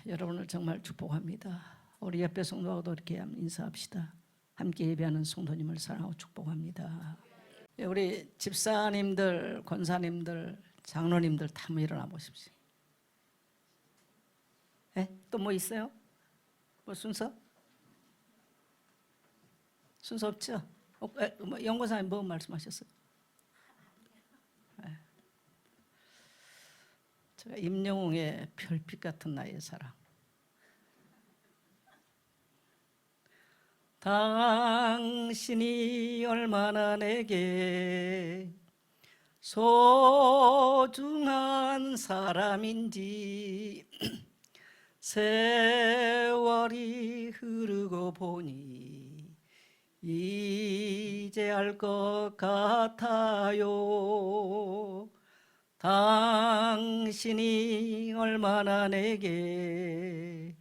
여러분을 정말 축복합니다. 우리 옆에 성도하고도 이렇게 인사합시다. 함께 예배하는 성도님을 사랑하고 축복합니다. 우리 집사님들, 권사님들, 장로님들 다 한번 일어나 보십시오. 또 뭐 있어요? 뭐 순서? 순서 없죠? 연구사님 뭐 말씀하셨어요? 제가 임영웅의 별빛 같은 나의 사랑. 당신이 얼마나 내게 소중한 사람인지 세월이 흐르고 보니 이제 알 것 같아요. 당신이 얼마나 내게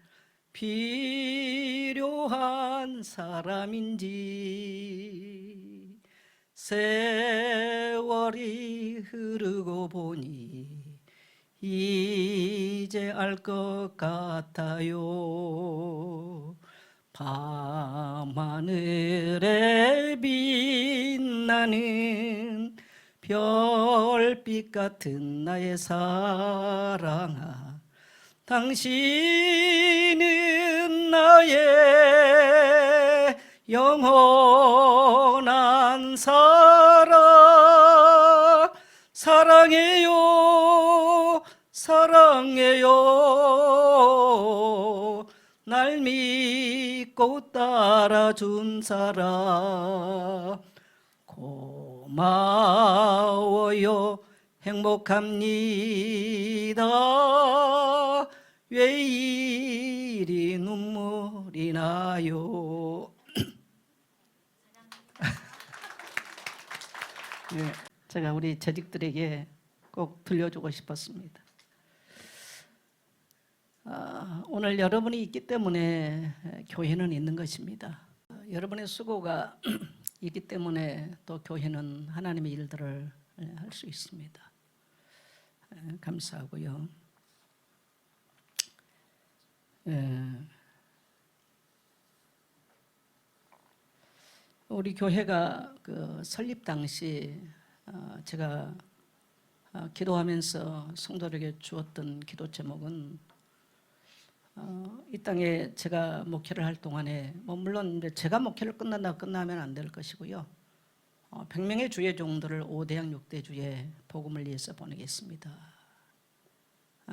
필요한 사람인지 세월이 흐르고 보니 이제 알 것 같아요. 밤하늘에 빛나는 별빛 같은 나의 사랑아, 당신은 나의 영원한 사랑. 사랑해요, 사랑해요. 날 믿고 따라준 사람 고마워요. 행복합니다. 왜 이리 눈물이 나요? 네, 제가 우리 재직들에게 꼭 들려주고 싶었습니다. 오늘 여러분이 있기 때문에 교회는 있는 것입니다. 여러분의 수고가 있기 때문에 또 교회는 하나님의 일들을 할 수 있습니다. 감사하고요. 우리 교회가 그 설립 당시 제가 기도하면서 성도들에게 주었던 기도 제목은 이 땅에 제가 목회를 할 동안에 물론 제가 목회를 끝나면 안 될 것이고요. 100명의 주의 종들을 5대양 6대주에 복음을 위해서 보내겠습니다.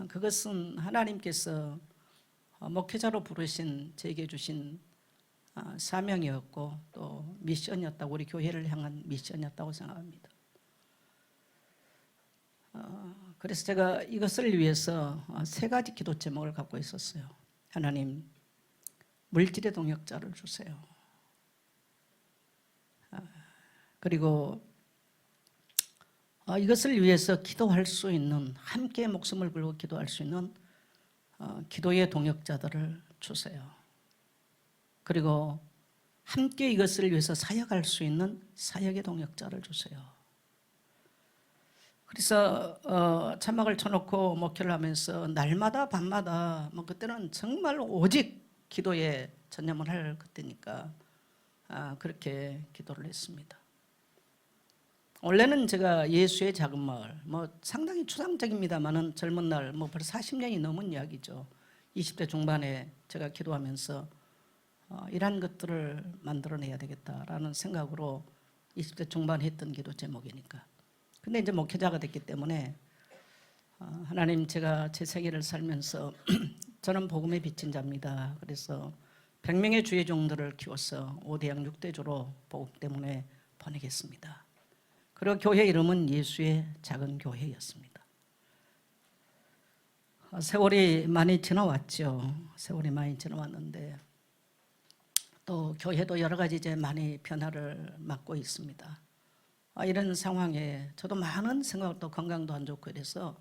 그것은 하나님께서 목회자로 부르신 제게 주신 사명이었고 또 미션이었다고, 우리 교회를 향한 미션이었다고 생각합니다. 그래서 제가 이것을 위해서 3가지 기도 제목을 갖고 있었어요. 하나님, 물질의 동역자를 주세요. 그리고 이것을 위해서 기도할 수 있는, 함께 목숨을 걸고 기도할 수 있는 기도의 동역자들을 주세요. 그리고 함께 이것을 위해서 사역할 수 있는 사역의 동역자를 주세요. 그래서 자막을 쳐놓고 목회를 하면서 날마다 밤마다 그때는 정말 오직 기도에 전념을 할 그때니까 그렇게 기도를 했습니다. 원래는 제가 예수의 작은 마을, 상당히 추상적입니다만은 젊은 날, 벌써 40년이 넘은 이야기죠. 20대 중반에 제가 기도하면서 이러한 것들을 만들어내야 되겠다라는 생각으로 20대 중반에 했던 기도 제목이니까. 근데 이제 목회자가 됐기 때문에 하나님, 제가 제 세계를 살면서 저는 복음의 빚진 자입니다. 그래서 100명의 주의 종들을 키워서 5대양 6대주로 복음 때문에 보내겠습니다. 그리고 교회 이름은 예수의 작은 교회였습니다. 세월이 많이 지나왔죠. 세월이 많이 지나왔는데 또 교회도 여러 가지 이제 많이 변화를 맞고 있습니다. 이런 상황에 저도 많은 생각을, 또 건강도 안 좋고 이래서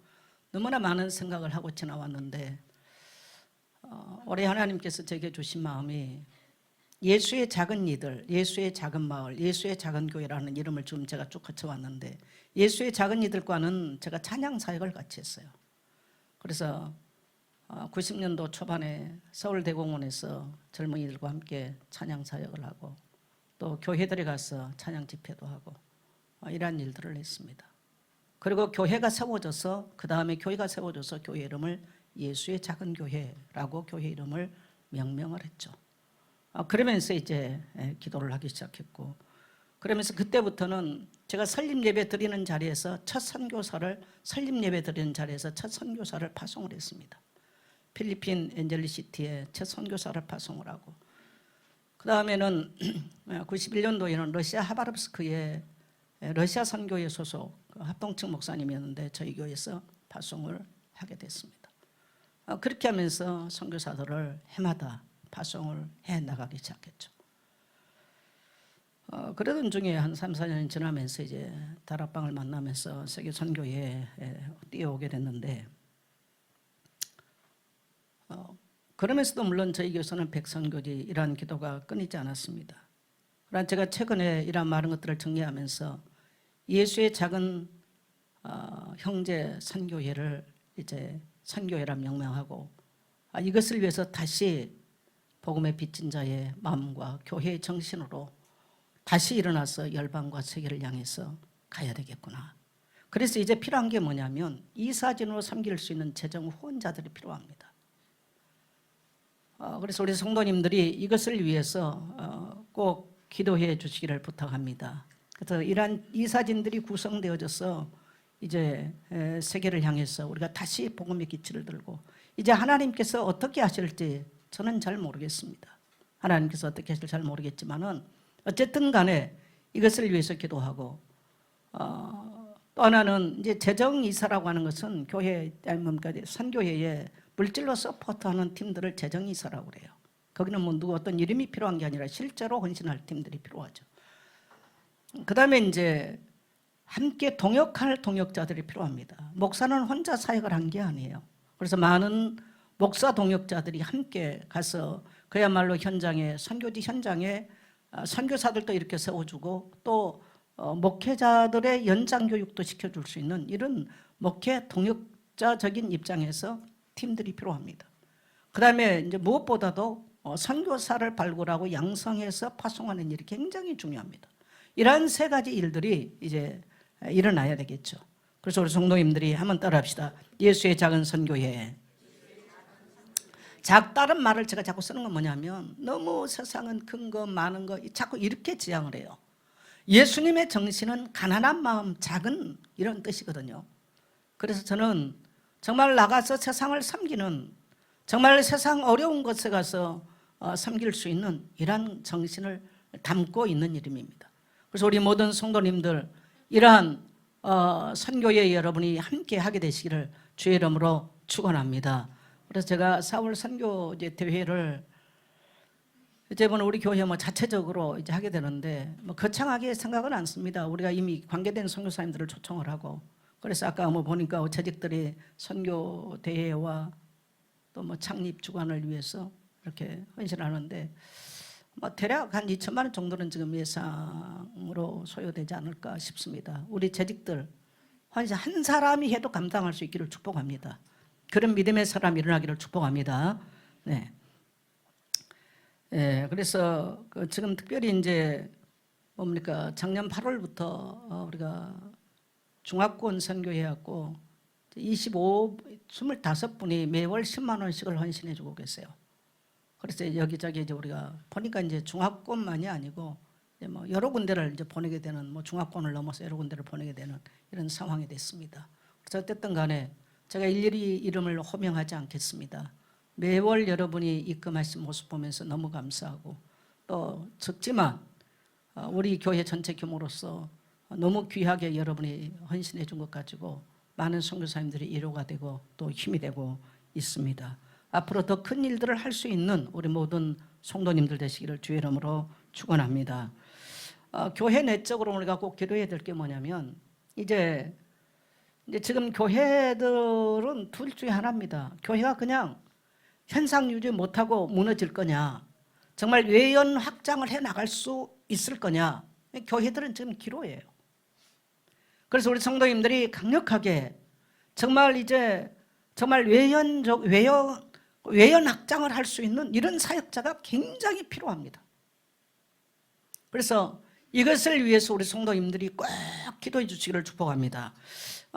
너무나 많은 생각을 하고 지나왔는데 올해 하나님께서 제게 주신 마음이 예수의 작은 이들, 예수의 작은 마을, 예수의 작은 교회라는 이름을 지금 제가 쭉 거쳐왔는데 예수의 작은 이들과는 제가 찬양 사역을 같이 했어요. 그래서 90년도 초반에 서울대공원에서 젊은이들과 함께 찬양 사역을 하고 또 교회들에 가서 찬양 집회도 하고 이러한 일들을 했습니다. 그리고 교회가 세워져서 그 다음에 교회가 세워져서 교회 이름을 예수의 작은 교회라고 교회 이름을 명명을 했죠. 그러면서 이제 기도를 하기 시작했고, 그러면서 그때부터는 제가 설립 예배 드리는 자리에서 첫 선교사를 파송을 했습니다. 필리핀 엔젤리시티에 첫 선교사를 파송을 하고, 그 다음에는 91년도에는 러시아 하바롭스크에 러시아 선교회 소속 합동측 목사님이었는데 저희 교회에서 파송을 하게 됐습니다. 그렇게 하면서 선교사들을 해마다 파송을 해 나가기 시작했죠. 그러던 중에 한 3, 4년이 지나면서 이제 다락방을 만나면서 세계 선교회에 뛰어오게 됐는데, 그러면서도 물론 저희 교회에서는 백선교지 이러한 기도가 끊이지 않았습니다. 그러나 제가 최근에 이러한 많은 것들을 정리하면서 예수의 작은 형제 선교회를 이제 선교회라 명명하고, 이것을 위해서 다시 복음의 빚진 자의 마음과 교회의 정신으로 다시 일어나서 열방과 세계를 향해서 가야 되겠구나. 그래서 이제 필요한 게 뭐냐면 이사진으로 섬길 수 있는 재정 후원자들이 필요합니다. 그래서 우리 성도님들이 이것을 위해서 꼭 기도해 주시기를 부탁합니다. 그래서 이러한 이사진들이 구성되어져서 이제 세계를 향해서 우리가 다시 복음의 기치를 들고, 이제 하나님께서 어떻게 하실지 저는 잘 모르겠습니다. 하나님께서 어떻게 하실지 잘 모르겠지만은 어쨌든 간에 이것을 위해서 기도하고, 또 하나는 이제 재정 이사라고 하는 것은 교회 선교회에 물질로 서포트하는 팀들을 재정 이사라고 그래요. 거기는 뭐 누구 어떤 이름이 필요한 게 아니라 실제로 헌신할 팀들이 필요하죠. 그 다음에 이제 함께 동역할 동역자들이 필요합니다. 목사는 혼자 사역을 한 게 아니에요. 그래서 많은 목사 동역자들이 함께 가서 그야말로 현장에, 선교지 현장에 선교사들도 이렇게 세워주고 또 목회자들의 연장 교육도 시켜줄 수 있는 이런 목회 동역자적인 입장에서 팀들이 필요합니다. 그 다음에 이제 무엇보다도 선교사를 발굴하고 양성해서 파송하는 일이 굉장히 중요합니다. 이러한 세 가지 일들이 이제 일어나야 되겠죠. 그래서 우리 성도님들이 한번 따라합시다. 예수의 작은 선교회. 작다는 말을 제가 자꾸 쓰는 건 뭐냐면 너무 세상은 큰 거 많은 거 자꾸 이렇게 지향을 해요. 예수님의 정신은 가난한 마음, 작은 이런 뜻이거든요. 그래서 저는 정말 나가서 세상을 섬기는, 정말 세상 어려운 곳에 가서 섬길 수 있는 이러한 정신을 담고 있는 이름입니다. 그래서 우리 모든 성도님들 이러한 선교회 여러분이 함께 하게 되시기를 주의 이름으로 축원합니다. 그래서 제가 4월 선교제 대회를 이제는 우리 교회 뭐 자체적으로 이제 하게 되는데 뭐 거창하게 생각은 않습니다. 우리가 이미 관계된 선교사님들을 초청을 하고, 그래서 아까 뭐 보니까 재직들이 선교 대회와 또 뭐 창립 주관을 위해서 이렇게 헌신하는데 뭐 대략 한 2천만 원 정도는 지금 예상으로 소요되지 않을까 싶습니다. 우리 재직들 헌신 한 사람이 해도 감당할 수 있기를 축복합니다. 그런 믿음의 사람이 일어나기를 축복합니다. 네. 예, 그래서 지금 특별히 이제 뭡니까 작년 8월부터 우리가 중화권 선교해갖고 25분이 매월 10만 원씩을 헌신해주고 계세요. 그래서 여기저기 이제 우리가 보니까 이제 중화권만이 아니고 이제 뭐 여러 군데를 이제 보내게 되는, 뭐 중화권을 넘어서 여러 군데를 보내게 되는 이런 상황이 됐습니다. 그래서 어쨌든 간에 제가 일일이 이름을 호명하지 않겠습니다. 매월 여러분이 입금하신 모습 보면서 너무 감사하고, 또 적지만 우리 교회 전체 규모로서 너무 귀하게 여러분이 헌신해 준 것 가지고 많은 선교사님들이 위로가 되고 또 힘이 되고 있습니다. 앞으로 더 큰 일들을 할 수 있는 우리 모든 성도님들 되시기를 주의 이름으로 축원합니다. 교회 내적으로 우리가 꼭 기도해야 될 게 뭐냐면 이제 지금 교회들은 둘 중에 하나입니다. 교회가 그냥 현상 유지 못하고 무너질 거냐, 정말 외연 확장을 해 나갈 수 있을 거냐. 교회들은 지금 기로예요. 그래서 우리 성도님들이 강력하게 정말 이제 정말 외연 확장을 할 수 있는 이런 사역자가 굉장히 필요합니다. 그래서 이것을 위해서 우리 성도님들이 꼭 기도해 주시기를 축복합니다.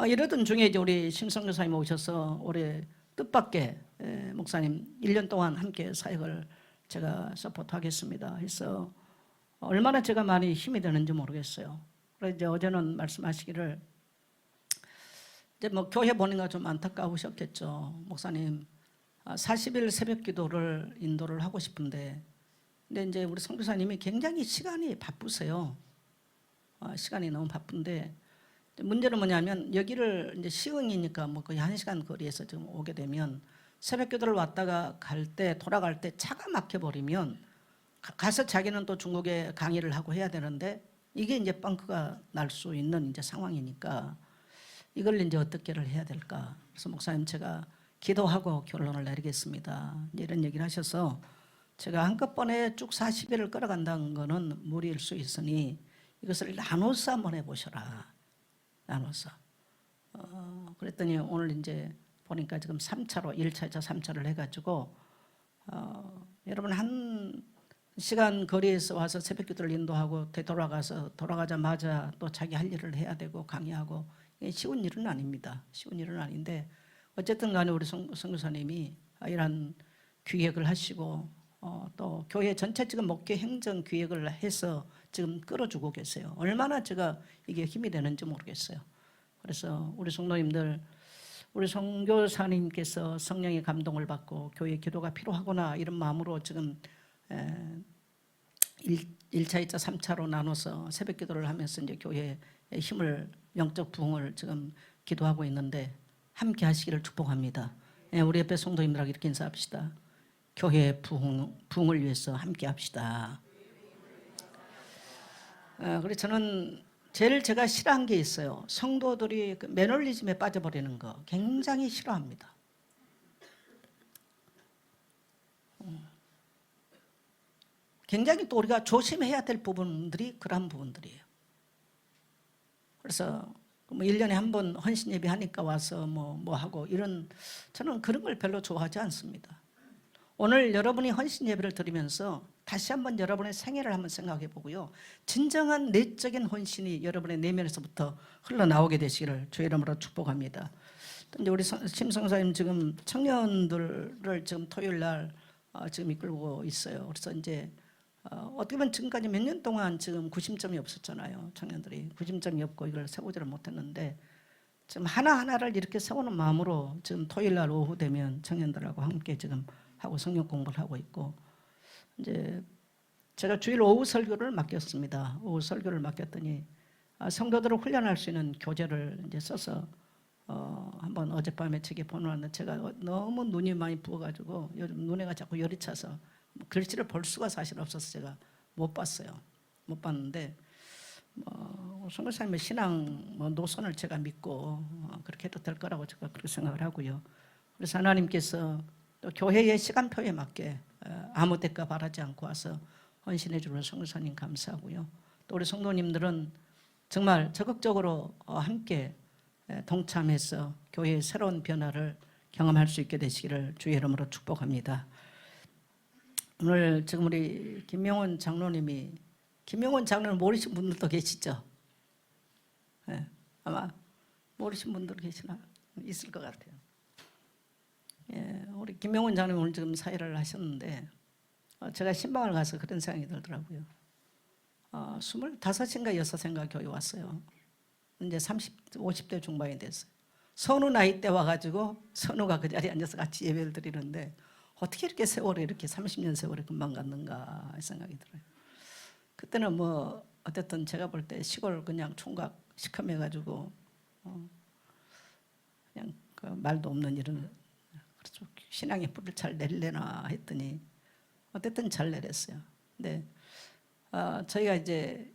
이러던 중에 이제 우리 심성 교사님 오셔서 올해 뜻밖의 목사님 1년 동안 함께 사역을 제가 서포트하겠습니다. 그래서 얼마나 제가 많이 힘이 되는지 모르겠어요. 그래서 이제 어제는 말씀하시기를 이제 뭐 교회 보니까 좀 안타까우셨겠죠. 목사님 40일 새벽 기도를 인도를 하고 싶은데, 근데 이제 우리 선교사님이 굉장히 시간이 바쁘세요. 시간이 너무 바쁜데 문제는 뭐냐면 여기를 이제 시흥이니까 뭐 거의 1시간 거리에서 지금 오게 되면 새벽 기도를 왔다가 갈 때 돌아갈 때 차가 막혀 버리면 가서 자기는 또 중국에 강의를 하고 해야 되는데 이게 이제 뻥크가 날 수 있는 이제 상황이니까 이걸 이제 어떻게를 해야 될까? 그래서 목사님 제가 기도하고 결론을 내리겠습니다. 이런 얘기를 하셔서 제가 한꺼번에 쭉 40일을 끌어간다는 거는 무리일 수 있으니 이것을 나눠서 한번 해보셔라. 나눠서. 그랬더니 오늘 이제 보니까 지금 3차로 1차, 2차, 3차를 해가지고 여러분 1시간 거리에서 와서 새벽 기도를 인도하고 되돌아가서 돌아가자마자 또 자기 할 일을 해야 되고 강의하고 이게 쉬운 일은 아닙니다. 쉬운 일은 아닌데 어쨌든 간에 우리 선교사님이 이런 기획을 하시고 또 교회 전체 지금 목회 행정 기획을 해서 지금 끌어주고 계세요. 얼마나 제가 이게 힘이 되는지 모르겠어요. 그래서 우리 성도님들, 우리 선교사님께서 성령의 감동을 받고 교회 기도가 필요하구나 이런 마음으로 지금 1차, 2차, 3차로 나눠서 새벽 기도를 하면서 이제 교회의 힘을, 영적 부흥을 지금 기도하고 있는데 함께 하시기를 축복합니다. 우리 옆에 성도님들하고 이렇게 인사합시다. 교회 부흥을 위해서 함께 합시다. 그래서 저는 제일 제가 싫어한 게 있어요. 성도들이 그 매너리즘에 빠져버리는 거 굉장히 싫어합니다. 굉장히 또 우리가 조심해야 될 부분들이 그런 부분들이에요. 그래서 뭐 1년에 한 번 헌신 예배 하니까 와서 뭐 하고 이런, 저는 그런 걸 별로 좋아하지 않습니다. 오늘 여러분이 헌신 예배를 드리면서 다시 한번 여러분의 생애를 한번 생각해 보고요. 진정한 내적인 헌신이 여러분의 내면에서부터 흘러나오게 되시기를 주의 이름으로 축복합니다. 이제 우리 심성사님 지금 청년들을 지금 토요일 날 지금 이끌고 있어요. 그래서 이제 어떻게 보면 지금까지 몇 년 동안 지금 구심점이 없었잖아요. 청년들이 구심점이 없고 이걸 세우지를 못했는데 지금 하나하나를 이렇게 세우는 마음으로 지금 토요일 날 오후 되면 청년들하고 함께 지금 하고 성경 공부를 하고 있고, 이제 제가 주일 오후 설교를 맡겼습니다. 오후 설교를 맡겼더니 성도들을 훈련할 수 있는 교재를 이제 써서 한번 어젯밤에 책에 보내왔는데 제가 너무 눈이 많이 부어가지고 요즘 눈에가 자꾸 열이 차서 글씨를 볼 수가 사실 없어서 제가 못 봤어요. 못 봤는데 선교사님의 신앙 노선을 제가 믿고 그렇게 해도 될 거라고 제가 그렇게 생각을 하고요. 그래서 하나님께서 또 교회의 시간표에 맞게 아무 대가 바라지 않고 와서 헌신해 주는 선교사님 감사하고요. 또 우리 성도님들은 정말 적극적으로 함께 동참해서 교회의 새로운 변화를 경험할 수 있게 되시기를 주의 이름으로 축복합니다. 오늘 지금 우리 김명훈 장로님이, 김명훈 장로님 모르신 분들도 계시죠? 네, 아마 모르신 분들 계시나 있을 것 같아요. 예, 우리 김명훈 장로님 오늘 지금 사회를 하셨는데 제가 신방을 가서 그런 생각이 들더라고요. 25인가 6인가 교회 왔어요. 이제 50대 중반이 됐어요. 선우 나이 때 와가지고 선우가 그 자리에 앉아서 같이 예배를 드리는데 어떻게 이렇게 세월이 이렇게 30년 세월이 금방 갔는가 생각이 들어요. 그때는 뭐 어쨌든 제가 볼 때 시골 그냥 총각 시커매가지고 그냥 그 말도 없는 이런, 그렇죠. 신앙의 불을 잘 내리려나 했더니 어쨌든 잘 내렸어요. 근데 저희가 이제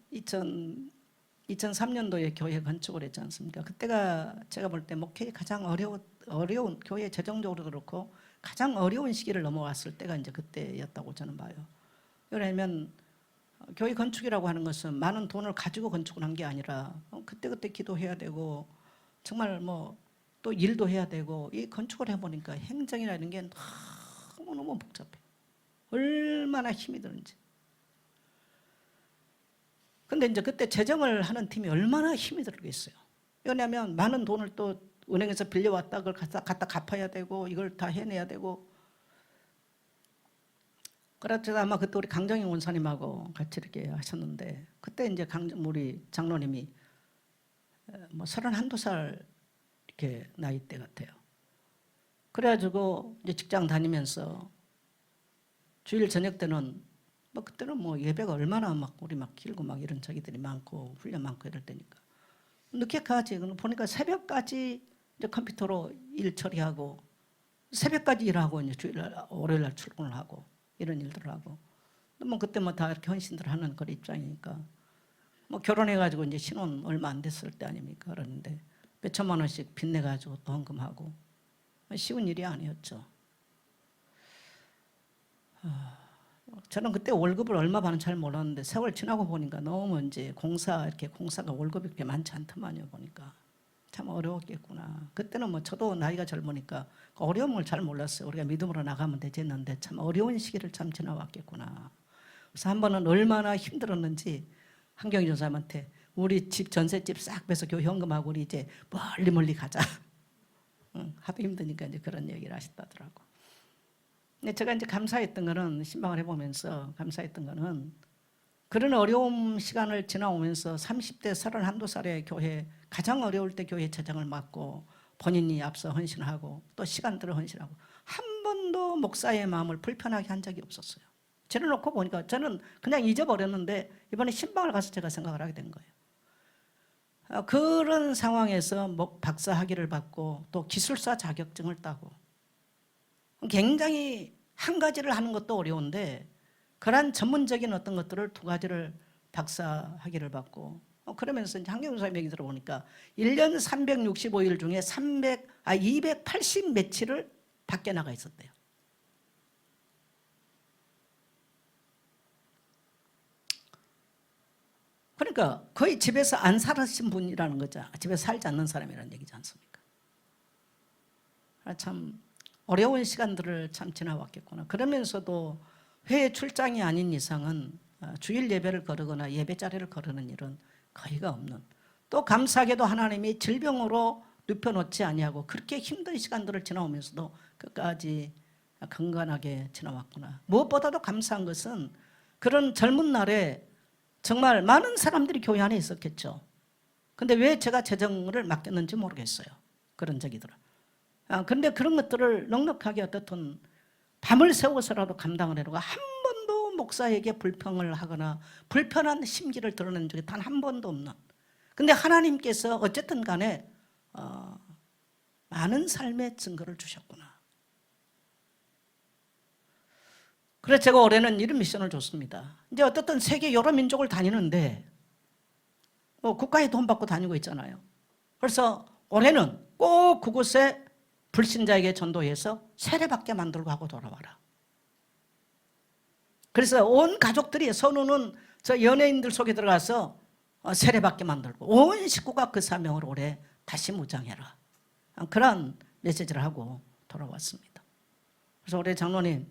2003년도에 교회 건축을 했지 않습니까? 그때가 제가 볼 때 목회에 가장 어려운 교회 재정적으로 그렇고 가장 어려운 시기를 넘어왔을 때가 이제 그때였다고 저는 봐요. 왜냐하면 교회 건축이라고 하는 것은 많은 돈을 가지고 건축을 한 게 아니라 그때그때 기도해야 되고 정말 뭐 또 일도 해야 되고 이 건축을 해보니까 행정이라는 게 너무너무 복잡해. 얼마나 힘이 드는지. 근데 이제 그때 재정을 하는 팀이 얼마나 힘이 들겠어요. 왜냐하면 많은 돈을 또 은행에서 빌려왔다 그걸 갖다 갚아야 되고 이걸 다 해내야 되고. 그래서 아마 그때 우리 강정희 원사님하고 같이 이렇게 하셨는데 그때 이제 우리 장로님이 뭐 31, 2살 이렇게 나이대 같아요. 그래가지고 이제 직장 다니면서 주일 저녁 때는 뭐 그때는 뭐 예배가 얼마나 막 우리 막 길고 막 이런 저기들이 많고 훈련 많고 이럴 때니까 늦게까지 보니까 새벽까지 이제 컴퓨터로 일 처리하고 새벽까지 일하고 이제 주일날 월요일날 출근을 하고 이런 일들을 하고 뭐 그때 뭐 다 이렇게 헌신들 하는 그런 입장이니까 뭐 결혼해가지고 이제 신혼 얼마 안 됐을 때 아닙니까? 그러는데 몇 천만 원씩 빚내가지고 또 헌금하고 쉬운 일이 아니었죠. 저는 그때 월급을 얼마 받는지 잘 몰랐는데 세월 지나고 보니까 너무 이제 공사가 월급이 그렇게 많지 않더만요. 보니까 참 어려웠겠구나. 그때는 뭐 저도 나이가 젊으니까 그 어려움을 잘 몰랐어요. 우리가 믿음으로 나가면 되지 했는데 참 어려운 시기를 참 지나왔겠구나. 그래서 한 번은 얼마나 힘들었는지 한경희 전사님한테 우리 집 전셋집 싹 빼서 교회 현금하고 우리 이제 멀리 가자. 하도 힘드니까 이제 그런 얘기를 하셨다더라고. 근데 제가 이제 감사했던 거는 신방을 해보면서 감사했던 거는 그런 어려운 시간을 지나오면서 30대 31, 2살의 교회 가장 어려울 때 교회 재정을 맡고 본인이 앞서 헌신하고 또 시간들을 헌신하고 한 번도 목사의 마음을 불편하게 한 적이 없었어요. 저를 놓고 보니까 저는 그냥 잊어버렸는데 이번에 신방을 가서 제가 생각을 하게 된 거예요. 그런 상황에서 박사 학위를 받고 또 기술사 자격증을 따고 굉장히 한 가지를 하는 것도 어려운데 그런 전문적인 어떤 것들을 2가지를 박사 학위를 받고 그러면서 이제 한경희 선생님 얘기 들어보니까 1년 365일 중에 280 며칠을 밖에 나가 있었대요. 그러니까 거의 집에서 안 살으신 분이라는 거죠. 집에서 살지 않는 사람이라는 얘기지 않습니까? 참 어려운 시간들을 참 지나왔겠구나. 그러면서도 회의 출장이 아닌 이상은 주일 예배를 거르거나 예배 자리를 거르는 일은 거의가 없는, 또 감사하게도 하나님이 질병으로 눕혀놓지 아니하고 그렇게 힘든 시간들을 지나오면서도 끝까지 건강하게 지나왔구나. 무엇보다도 감사한 것은 그런 젊은 날에 정말 많은 사람들이 교회 안에 있었겠죠. 근데 왜 제가 재정을 맡겼는지 모르겠어요. 그런 저기들을. 근데 그런 것들을 넉넉하게 어떻든 밤을 새워서라도 감당을 해놓고 한 번도 목사에게 불평을 하거나 불편한 심기를 드러낸 적이 단 한 번도 없는. 근데 하나님께서 어쨌든 간에 많은 삶의 증거를 주셨구나. 그래서 제가 올해는 이런 미션을 줬습니다. 이제 어떻든 세계 여러 민족을 다니는데 국가에 돈 받고 다니고 있잖아요. 그래서 올해는 꼭 그곳에 불신자에게 전도해서 세례받게 만들고 하고 돌아와라. 그래서 온 가족들이 선우는 저 연예인들 속에 들어가서 세례받게 만들고 온 식구가 그 사명을 올해 다시 무장해라. 그런 메시지를 하고 돌아왔습니다. 그래서 올해 장로님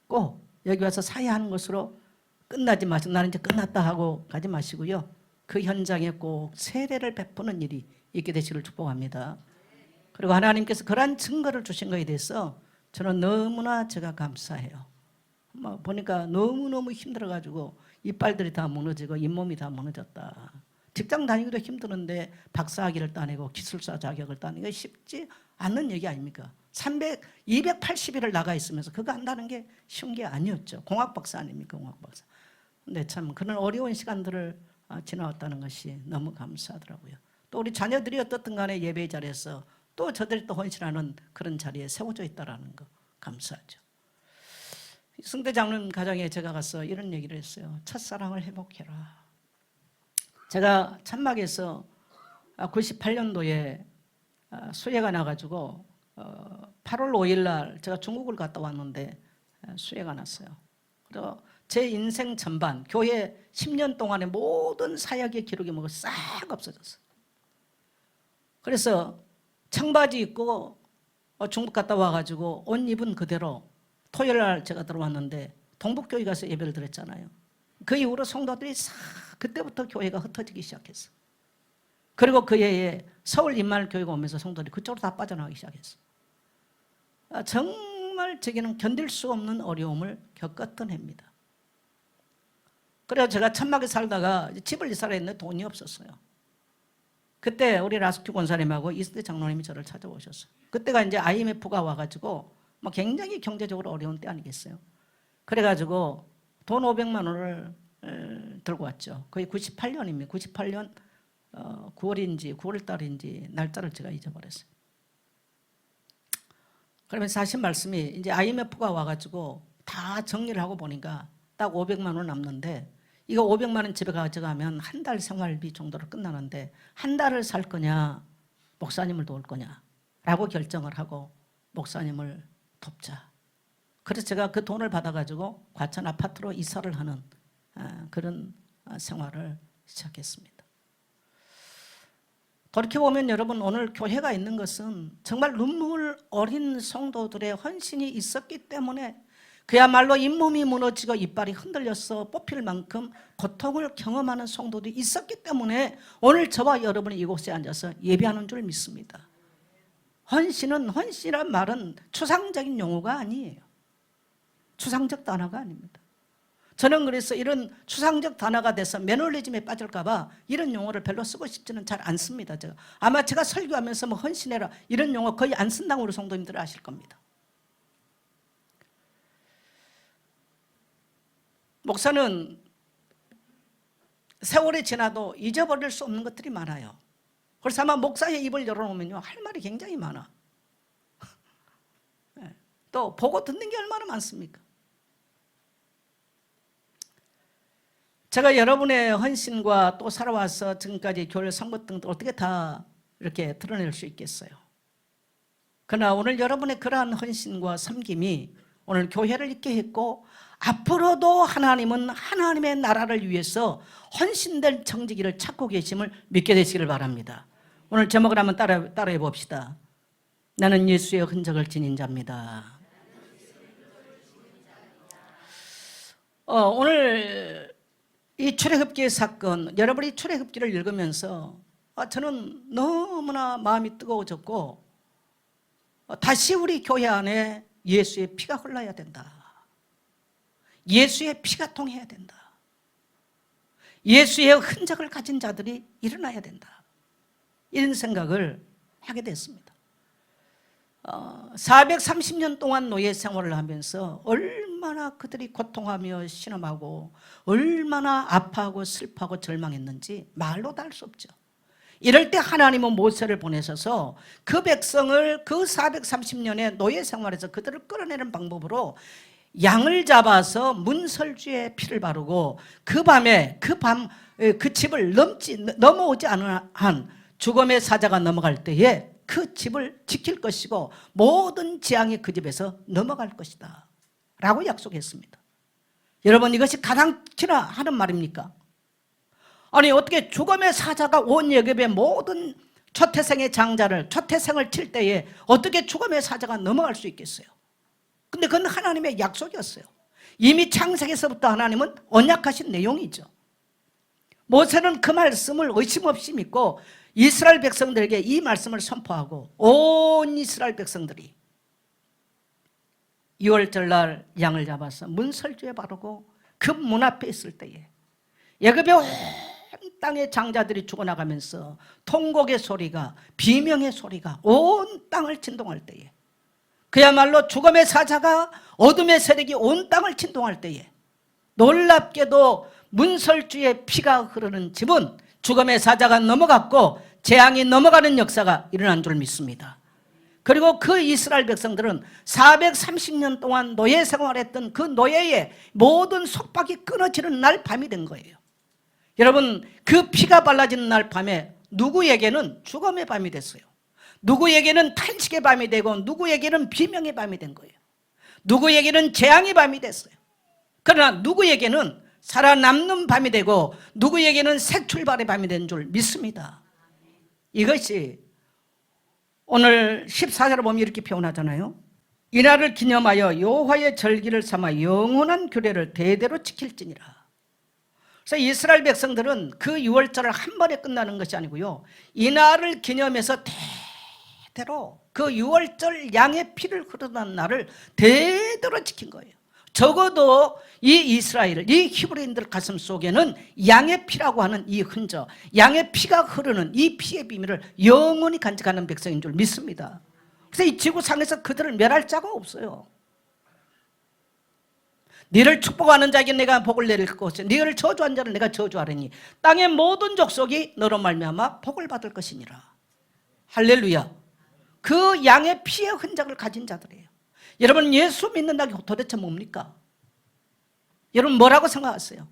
꼭 여기 와서 사회하는 것으로 끝나지 마시고 나는 이제 끝났다 하고 가지 마시고요. 그 현장에 꼭 세례를 베푸는 일이 있게 되시기를 축복합니다. 그리고 하나님께서 그러한 증거를 주신 것에 대해서 저는 너무나 제가 감사해요. 보니까 너무너무 힘들어가지고 이빨들이 다 무너지고 잇몸이 다 무너졌다. 직장 다니기도 힘드는데 박사학위를 따내고 기술사 자격을 따내기가 쉽지 않는 얘기 아닙니까? 280일을 나가 있으면서 그거 한다는 게 쉬운 게 아니었죠. 공학박사 아닙니까? 공학박사. 근데 참 그런 어려운 시간들을 지나왔다는 것이 너무 감사하더라고요. 또 우리 자녀들이 어떻든 간에 예배 자리에서 또 저들이 또 헌신하는 그런 자리에 세워져 있다는 거 감사하죠. 승대 장로님 가정에 제가 가서 이런 얘기를 했어요. 첫사랑을 회복해라. 제가 천막에서 98년도에 수해가 나가지고 8월 5일 날 제가 중국을 갔다 왔는데 수해가 났어요. 그래서 제 인생 전반 교회 10년 동안의 모든 사역의 기록이 싹 없어졌어요. 그래서 청바지 입고 중국 갔다 와가지고 옷 입은 그대로 토요일 날 제가 들어왔는데 동북교회 가서 예배를 드렸잖아요. 그 이후로 성도들이 그때부터 교회가 흩어지기 시작했어. 그리고 그 해에 서울 임마을교회가 오면서 성도들이 그쪽으로 다 빠져나가기 시작했어. 정말 제게는 견딜 수 없는 어려움을 겪었던 해입니다. 그래서 제가 천막에 살다가 집을 이사를 했는데 돈이 없었어요. 그때 우리 라스큐 권사님하고 이스대 장로님이 저를 찾아오셨어요. 그때가 이제 IMF가 와가지고 뭐 굉장히 경제적으로 어려운 때 아니겠어요. 그래가지고 돈 500만 원을 들고 왔죠. 거의 98년입니다. 98년 9월인지 9월달인지 날짜를 제가 잊어버렸어요. 그러면서 하신 말씀이 이제 IMF가 와가지고 다 정리를 하고 보니까 딱 500만 원 남는데 이거 500만 원 집에 가져가면 한 달 생활비 정도로 끝나는데 한 달을 살 거냐 목사님을 도울 거냐 라고 결정을 하고 목사님을 돕자. 그래서 제가 그 돈을 받아가지고 과천 아파트로 이사를 하는 그런 생활을 시작했습니다. 돌이켜보면 여러분 오늘 교회가 있는 것은 정말 눈물 어린 성도들의 헌신이 있었기 때문에 그야말로 잇몸이 무너지고 이빨이 흔들려서 뽑힐 만큼 고통을 경험하는 성도들이 있었기 때문에 오늘 저와 여러분이 이곳에 앉아서 예배하는 줄 믿습니다. 헌신이란 말은 추상적인 용어가 아니에요. 추상적 단어가 아닙니다. 저는 그래서 이런 추상적 단어가 돼서 매너리즘에 빠질까 봐 이런 용어를 별로 쓰고 싶지는 잘 않습니다. 아마 제가 설교하면서 뭐 헌신해라 이런 용어 거의 안 쓴다고 우리 성도님들 아실 겁니다. 목사는 세월이 지나도 잊어버릴 수 없는 것들이 많아요. 그래서 아마 목사의 입을 열어놓으면요 할 말이 굉장히 많아. 또 보고 듣는 게 얼마나 많습니까? 제가 여러분의 헌신과 또 살아와서 지금까지 교회 선거 등등 어떻게 다 이렇게 드러낼 수 있겠어요? 그러나 오늘 여러분의 그러한 헌신과 섬김이 오늘 교회를 있게 했고 앞으로도 하나님은 하나님의 나라를 위해서 헌신될 청지기를 찾고 계심을 믿게 되시기를 바랍니다. 오늘 제목을 한번 따라해 봅시다. 나는 예수의 흔적을 지닌 자입니다. 오늘 이 출애굽기의 사건, 여러분이 출애굽기를 읽으면서 저는 너무나 마음이 뜨거워졌고 다시 우리 교회 안에 예수의 피가 흘러야 된다. 예수의 피가 통해야 된다. 예수의 흔적을 가진 자들이 일어나야 된다. 이런 생각을 하게 됐습니다. 430년 동안 노예 생활을 하면서 얼마나 그들이 고통하며 신음하고 얼마나 아파하고 슬퍼하고 절망했는지 말로 다 할 수 없죠. 이럴 때 하나님은 모세를 보내셔서 그 백성을 그 430년의 노예 생활에서 그들을 끌어내는 방법으로 양을 잡아서 문설주에 피를 바르고 그 집을 넘어오지 않은 한 죽음의 사자가 넘어갈 때에 그 집을 지킬 것이고 모든 재앙이 그 집에서 넘어갈 것이다 라고 약속했습니다. 여러분 이것이 가당키나 하는 말입니까? 아니 어떻게 죽음의 사자가 온 애굽의 모든 초태생의 장자를 초태생을 칠 때에 어떻게 죽음의 사자가 넘어갈 수 있겠어요? 근데 그건 하나님의 약속이었어요. 이미 창세기에서부터 하나님은 언약하신 내용이죠. 모세는 그 말씀을 의심 없이 믿고 이스라엘 백성들에게 이 말씀을 선포하고 온 이스라엘 백성들이 6월절 날 양을 잡아서 문설주에 바르고 그 문 앞에 있을 때에 애굽의 온 땅의 장자들이 죽어나가면서 통곡의 소리가 비명의 소리가 온 땅을 진동할 때에 그야말로 죽음의 사자가 어둠의 세력이 온 땅을 진동할 때에 놀랍게도 문설주의 피가 흐르는 집은 죽음의 사자가 넘어갔고 재앙이 넘어가는 역사가 일어난 줄 믿습니다. 그리고 그 이스라엘 백성들은 430년 동안 노예 생활했던 그 노예의 모든 속박이 끊어지는 날 밤이 된 거예요. 여러분 그 피가 발라지는 날 밤에 누구에게는 죽음의 밤이 됐어요. 누구에게는 탄식의 밤이 되고 누구에게는 비명의 밤이 된 거예요. 누구에게는 재앙의 밤이 됐어요. 그러나 누구에게는 살아남는 밤이 되고 누구에게는 새 출발의 밤이 된 줄 믿습니다. 이것이 오늘 14절을 보면 이렇게 표현하잖아요. 이날을 기념하여 여호와의 절기를 삼아 영원한 규례를 대대로 지킬지니라. 그래서 이스라엘 백성들은 그 6월절을 한 번에 끝나는 것이 아니고요, 이날을 기념해서 대대로 그 6월절 양의 피를 흐르는 날을 대대로 지킨 거예요. 적어도 이 이스라엘, 이 히브리인들 가슴 속에는 양의 피라고 하는 이 흔적, 양의 피가 흐르는 이 피의 비밀을 영원히 간직하는 백성인 줄 믿습니다. 그래서 이 지구상에서 그들을 멸할 자가 없어요. 너를 축복하는 자에게 내가 복을 내릴 것이요 너를 저주한 자를 내가 저주하리니 땅의 모든 족속이 너로 말미암아 복을 받을 것이니라. 할렐루야. 그 양의 피의 흔적을 가진 자들이에요. 여러분, 예수 믿는다는 게 도대체 뭡니까? 여러분 뭐라고 생각하세요?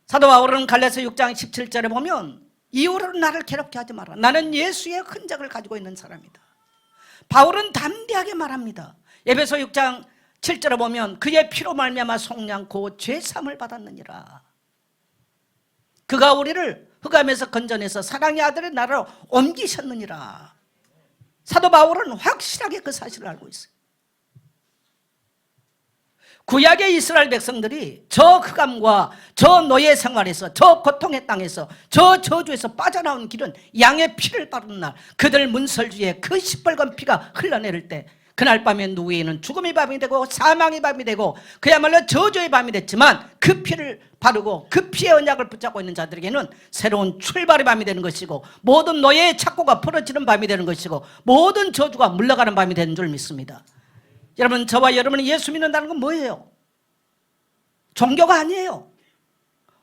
사도 바울은 갈라디아서 6장 17절에 보면 이후로는 나를 괴롭게 하지 마라. 나는 예수의 흔적을 가지고 있는 사람이다. 바울은 담대하게 말합니다. 에베소 6장 7절에 보면 그의 피로 말미암아 속량고 죄사함을 받았느니라. 그가 우리를 흑암에서 건져내서 사랑의 아들의 나라로 옮기셨느니라. 사도 바울은 확실하게 그 사실을 알고 있어요. 구약의 이스라엘 백성들이 저 흑암과 저 노예 생활에서, 저 고통의 땅에서, 저 저주에서 빠져나온 길은 양의 피를 따르는 날, 그들 문설주에 그 시뻘건 피가 흘러내릴 때 그날 밤에 누구에게는 죽음의 밤이 되고 사망의 밤이 되고 그야말로 저주의 밤이 됐지만 그 피를 바르고 그 피의 언약을 붙잡고 있는 자들에게는 새로운 출발의 밤이 되는 것이고 모든 노예의 착고가 풀어지는 밤이 되는 것이고 모든 저주가 물러가는 밤이 되는 줄 믿습니다. 여러분, 저와 여러분이 예수 믿는다는 건 뭐예요? 종교가 아니에요.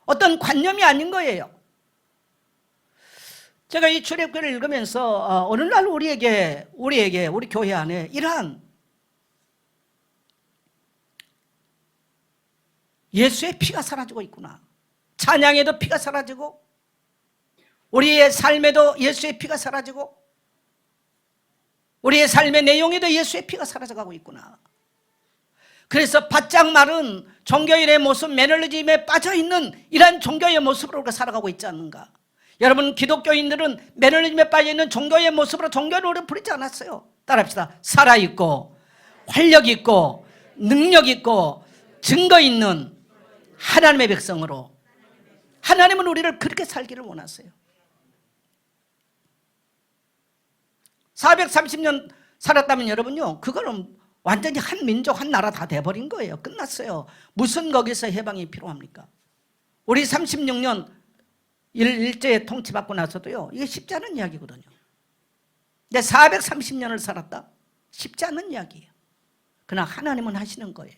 어떤 관념이 아닌 거예요. 제가 이 출애굽기를 읽으면서 어느 날 우리 교회 안에 이러한 예수의 피가 사라지고 있구나. 찬양에도 피가 사라지고 우리의 삶에도 예수의 피가 사라지고 우리의 삶의 내용에도 예수의 피가 사라져가고 있구나. 그래서 바짝 마른 종교인의 모습, 매너리즘에 빠져있는 이러한 종교의 모습으로 우리가 살아가고 있지 않는가. 여러분, 기독교인들은 매너리즘에 빠져있는 종교의 모습으로 종교를 우리가 부리지 않았어요. 따라합시다. 살아있고 활력있고 능력있고 증거있는 하나님의 백성으로, 하나님은 우리를 그렇게 살기를 원하세요. 430년 살았다면 여러분요, 그거는 완전히 한 민족, 한 나라 다 돼버린 거예요. 끝났어요. 무슨 거기서 해방이 필요합니까? 우리 36년 일제에 통치받고 나서도요, 이게 쉽지 않은 이야기거든요. 근데 430년을 살았다? 쉽지 않은 이야기예요. 그러나 하나님은 하시는 거예요.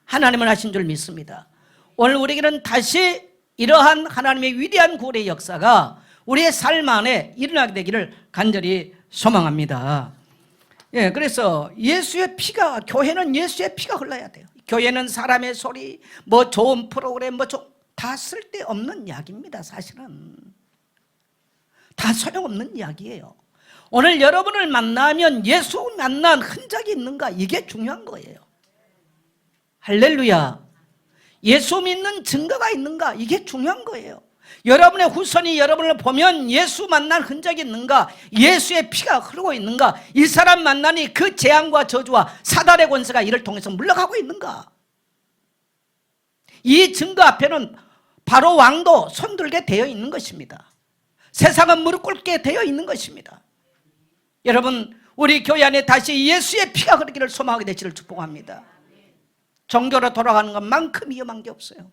하나님은 하신 줄 믿습니다. 오늘 우리에게는 다시 이러한 하나님의 위대한 구원의 역사가 우리의 삶 안에 일어나게 되기를 간절히 소망합니다. 예, 그래서 예수의 피가, 교회는 예수의 피가 흘러야 돼요. 교회는 사람의 소리, 뭐 좋은 프로그램, 다 쓸데없는 이야기입니다. 사실은 다 소용없는 이야기예요. 오늘 여러분을 만나면 예수 만난 흔적이 있는가, 이게 중요한 거예요. 할렐루야. 예수 믿는 증거가 있는가, 이게 중요한 거예요. 여러분의 후손이 여러분을 보면 예수 만난 흔적이 있는가, 예수의 피가 흐르고 있는가, 이 사람 만나니 그 재앙과 저주와 사단의 권세가 이를 통해서 물러가고 있는가. 이 증거 앞에는 바로 왕도 손들게 되어 있는 것입니다. 세상은 무릎 꿇게 되어 있는 것입니다. 여러분, 우리 교회 안에 다시 예수의 피가 흐르기를 소망하게 되시기를 축복합니다. 종교로 돌아가는 것만큼 위험한 게 없어요.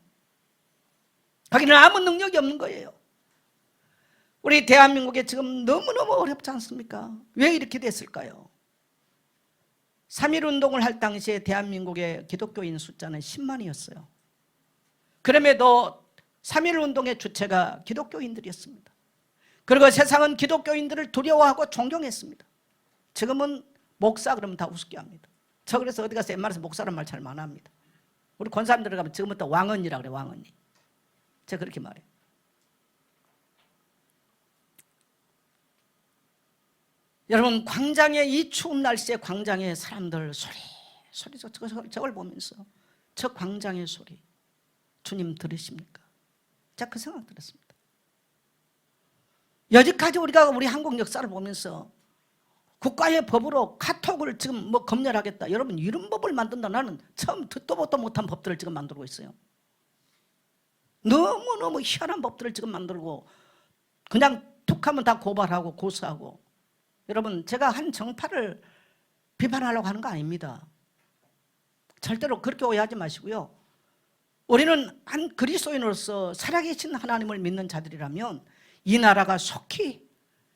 거기는 아무 능력이 없는 거예요. 우리 대한민국에 지금 너무너무 어렵지 않습니까? 왜 이렇게 됐을까요? 3.1 운동을 할 당시에 대한민국의 기독교인 숫자는 10만이었어요. 그럼에도 3.1 운동의 주체가 기독교인들이었습니다. 그리고 세상은 기독교인들을 두려워하고 존경했습니다. 지금은 목사 그러면 다 우습게 합니다. 저 그래서 어디 가서 웬만해서 목사란 말 잘 안 합니다. 우리 권사님 들어가면 지금부터 왕언니라 그래, 왕언니. 제가 그렇게 말해요. 여러분, 광장에, 이 추운 날씨에 광장에 사람들 소리 저걸 보면서 저 광장의 소리 주님 들으십니까? 제가 그 생각 들었습니다. 여지까지 우리가 우리 한국 역사를 보면서 국가의 법으로 카톡을 지금 뭐 검열하겠다. 여러분 이런 법을 만든다. 나는 처음 듣도 보도 못한 법들을 지금 만들고 있어요. 너무너무 희한한 법들을 지금 만들고 그냥 툭하면 다 고발하고 고소하고. 여러분 제가 한 정파를 비판하려고 하는 거 아닙니다. 절대로 그렇게 오해하지 마시고요. 우리는 한 그리스도인으로서 살아계신 하나님을 믿는 자들이라면 이 나라가 속히,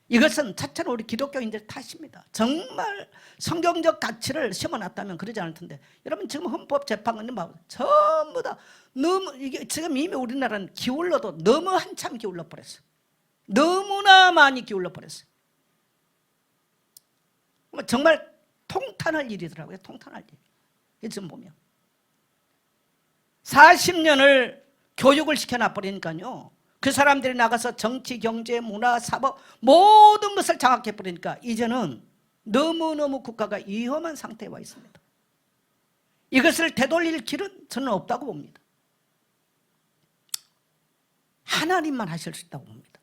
이것은 자체로 우리 기독교인들 탓입니다. 정말 성경적 가치를 심어놨다면 그러지 않을 텐데, 여러분 지금 헌법재판관님 봐, 전부 다 너무, 이게 지금 이미 우리나라는 기울러도 너무 한참 기울러 버렸어요. 너무나 많이 기울러 버렸어요. 정말 통탄할 일이더라고요. 통탄할 일. 지금 보면 40년을 교육을 시켜놔 버리니까요, 그 사람들이 나가서 정치, 경제, 문화, 사법 모든 것을 장악해 버리니까 이제는 너무너무 국가가 위험한 상태에 와 있습니다. 이것을 되돌릴 길은 저는 없다고 봅니다. 하나님만 하실 수 있다고 봅니다.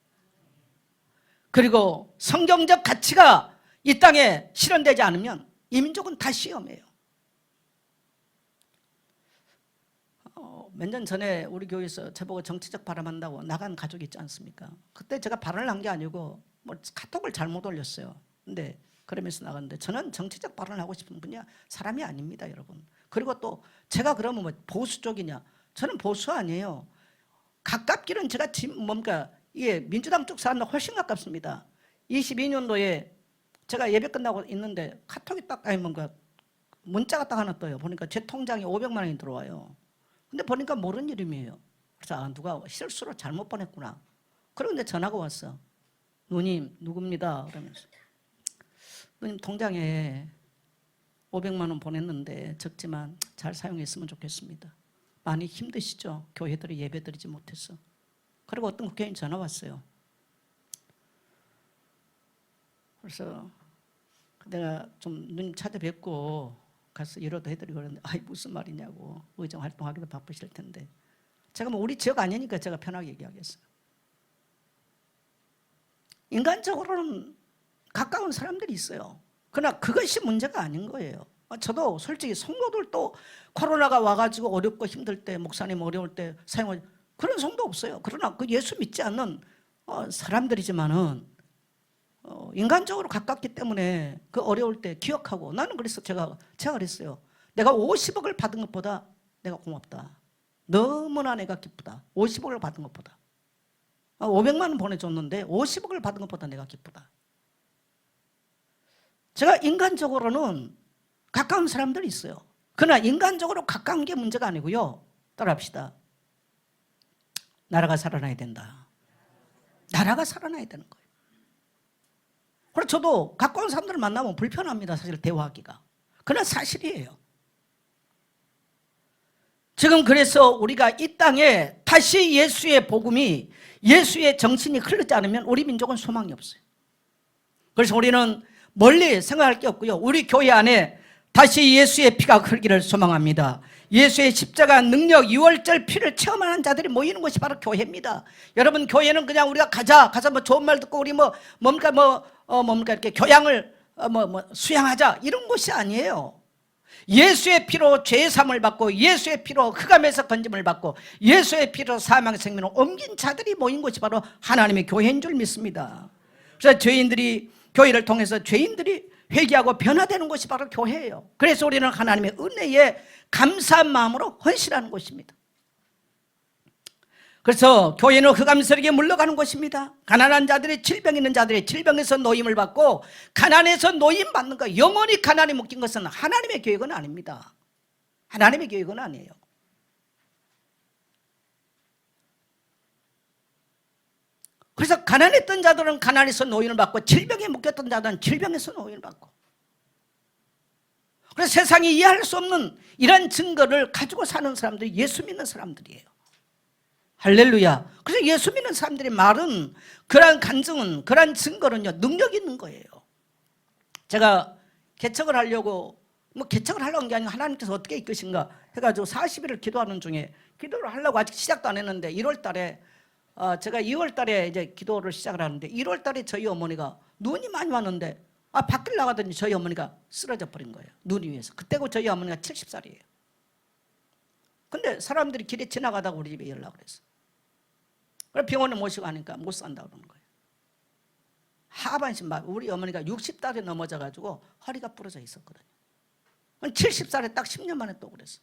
그리고 성경적 가치가 이 땅에 실현되지 않으면 이 민족은 다 시험해요. 몇 년 전에 우리 교회에서 저보고 정치적 발언한다고 나간 가족이 있지 않습니까? 그때 제가 발언을 한 게 아니고 뭐 카톡을 잘못 올렸어요. 근데 그러면서 나갔는데, 저는 정치적 발언을 하고 싶은 분야 사람이 아닙니다, 여러분. 그리고 또 제가 그러면 뭐 보수 쪽이냐? 저는 보수 아니에요. 가깝기는 제가 뭔가 이게 민주당 쪽 사람들 훨씬 가깝습니다. 22년도에 제가 예배 끝나고 있는데 카톡이 딱, 아니 뭔가 문자가 딱 하나 떠요. 보니까 제 통장에 500만 원이 들어와요. 근데 보니까 모르는 이름이에요. 그래서 누가 실수로 잘못 보냈구나. 그런데 전화가 왔어. 누님 누굽니다. 그러면서, 누님 통장에 500만 원 보냈는데 적지만 잘 사용했으면 좋겠습니다. 많이 힘드시죠? 교회들이 예배드리지 못해서. 그리고 어떤 국회의원이 전화 왔어요. 그래서 내가 좀 누님 찾아뵙고 가서 위로도 해드리고 그러는데, 아이 무슨 말이냐고, 의정 활동하기도 바쁘실 텐데. 제가 뭐 우리 지역 아니니까 제가 편하게 얘기하겠어요. 인간적으로는 가까운 사람들이 있어요. 그러나 그것이 문제가 아닌 거예요. 저도 솔직히 성도들도 코로나가 와가지고 어렵고 힘들 때, 목사님 어려울 때 사용할 그런 성도 없어요. 그러나 그 예수 믿지 않는 사람들이지만은 인간적으로 가깝기 때문에 그 어려울 때 기억하고, 나는 그래서 제가 그랬어요. 내가 50억을 받은 것보다 내가 고맙다. 너무나 내가 기쁘다. 50억을 받은 것보다. 500만 원 보내줬는데 50억을 받은 것보다 내가 기쁘다. 제가 인간적으로는 가까운 사람들이 있어요. 그러나 인간적으로 가까운 게 문제가 아니고요. 따라합시다. 나라가 살아나야 된다. 나라가 살아나야 되는 거예요. 그래서 저도 가까운 사람들을 만나면 불편합니다. 사실 대화하기가. 그러나 사실이에요. 지금 그래서 우리가 이 땅에 다시 예수의 복음이, 예수의 정신이 흐르지 않으면 우리 민족은 소망이 없어요. 그래서 우리는 멀리 생각할 게 없고요. 우리 교회 안에 다시 예수의 피가 흐르기를 소망합니다. 예수의 십자가 능력, 유월절 피를 체험하는 자들이 모이는 것이 바로 교회입니다. 여러분, 교회는 그냥 우리가 가서 뭐 좋은 말 듣고 우리 뭔가 이렇게 교양을 수양하자 이런 것이 아니에요. 예수의 피로 죄 사함을 받고, 예수의 피로 흑암에서 건짐을 받고, 예수의 피로 사망 생명을 옮긴 자들이 모인 것이 바로 하나님의 교회인 줄 믿습니다. 그래서 교회를 통해서 죄인들이 회개하고 변화되는 것이 바로 교회예요. 그래서 우리는 하나님의 은혜에 감사한 마음으로 헌신하는 것입니다. 그래서 교회는 흑암세력에 물러가는 것입니다. 가난한 자들이, 질병 있는 자들이 질병에서 노임을 받고, 가난에서 노임 받는 거, 영원히 가난에 묶인 것은 하나님의 계획은 아닙니다. 하나님의 계획은 아니에요. 그래서 가난했던 자들은 가난에서 노임을 받고, 질병에 묶였던 자들은 질병에서 노임을 받고. 그래서 세상이 이해할 수 없는 이런 증거를 가지고 사는 사람들이 예수 믿는 사람들이에요. 할렐루야. 그래서 예수 믿는 사람들이 말은, 그러한 간증은, 그러한 증거는요, 능력이 있는 거예요. 제가 개척을 하려고, 개척을 하려고 한 게 아니고 하나님께서 어떻게 이끄신가 해가지고 40일을 기도하는 중에, 기도를 하려고 아직 시작도 안 했는데 1월 달에 제가 2월 달에 이제 기도를 시작을 하는데 1월 달에 저희 어머니가 눈이 많이 왔는데 밖을 나가더니 저희 어머니가 쓰러져 버린 거예요. 눈 위에서. 그때고 저희 어머니가 70살이에요. 근데 사람들이 길에 지나가다가 우리 집에 연락을 했어. 그래서 병원에 모시고 가니까 못 산다고 그러는 거예요. 하반신 마비. 우리 어머니가 60달에 넘어져가지고 허리가 부러져 있었거든요. 70살에 딱 10년 만에 또 그랬어.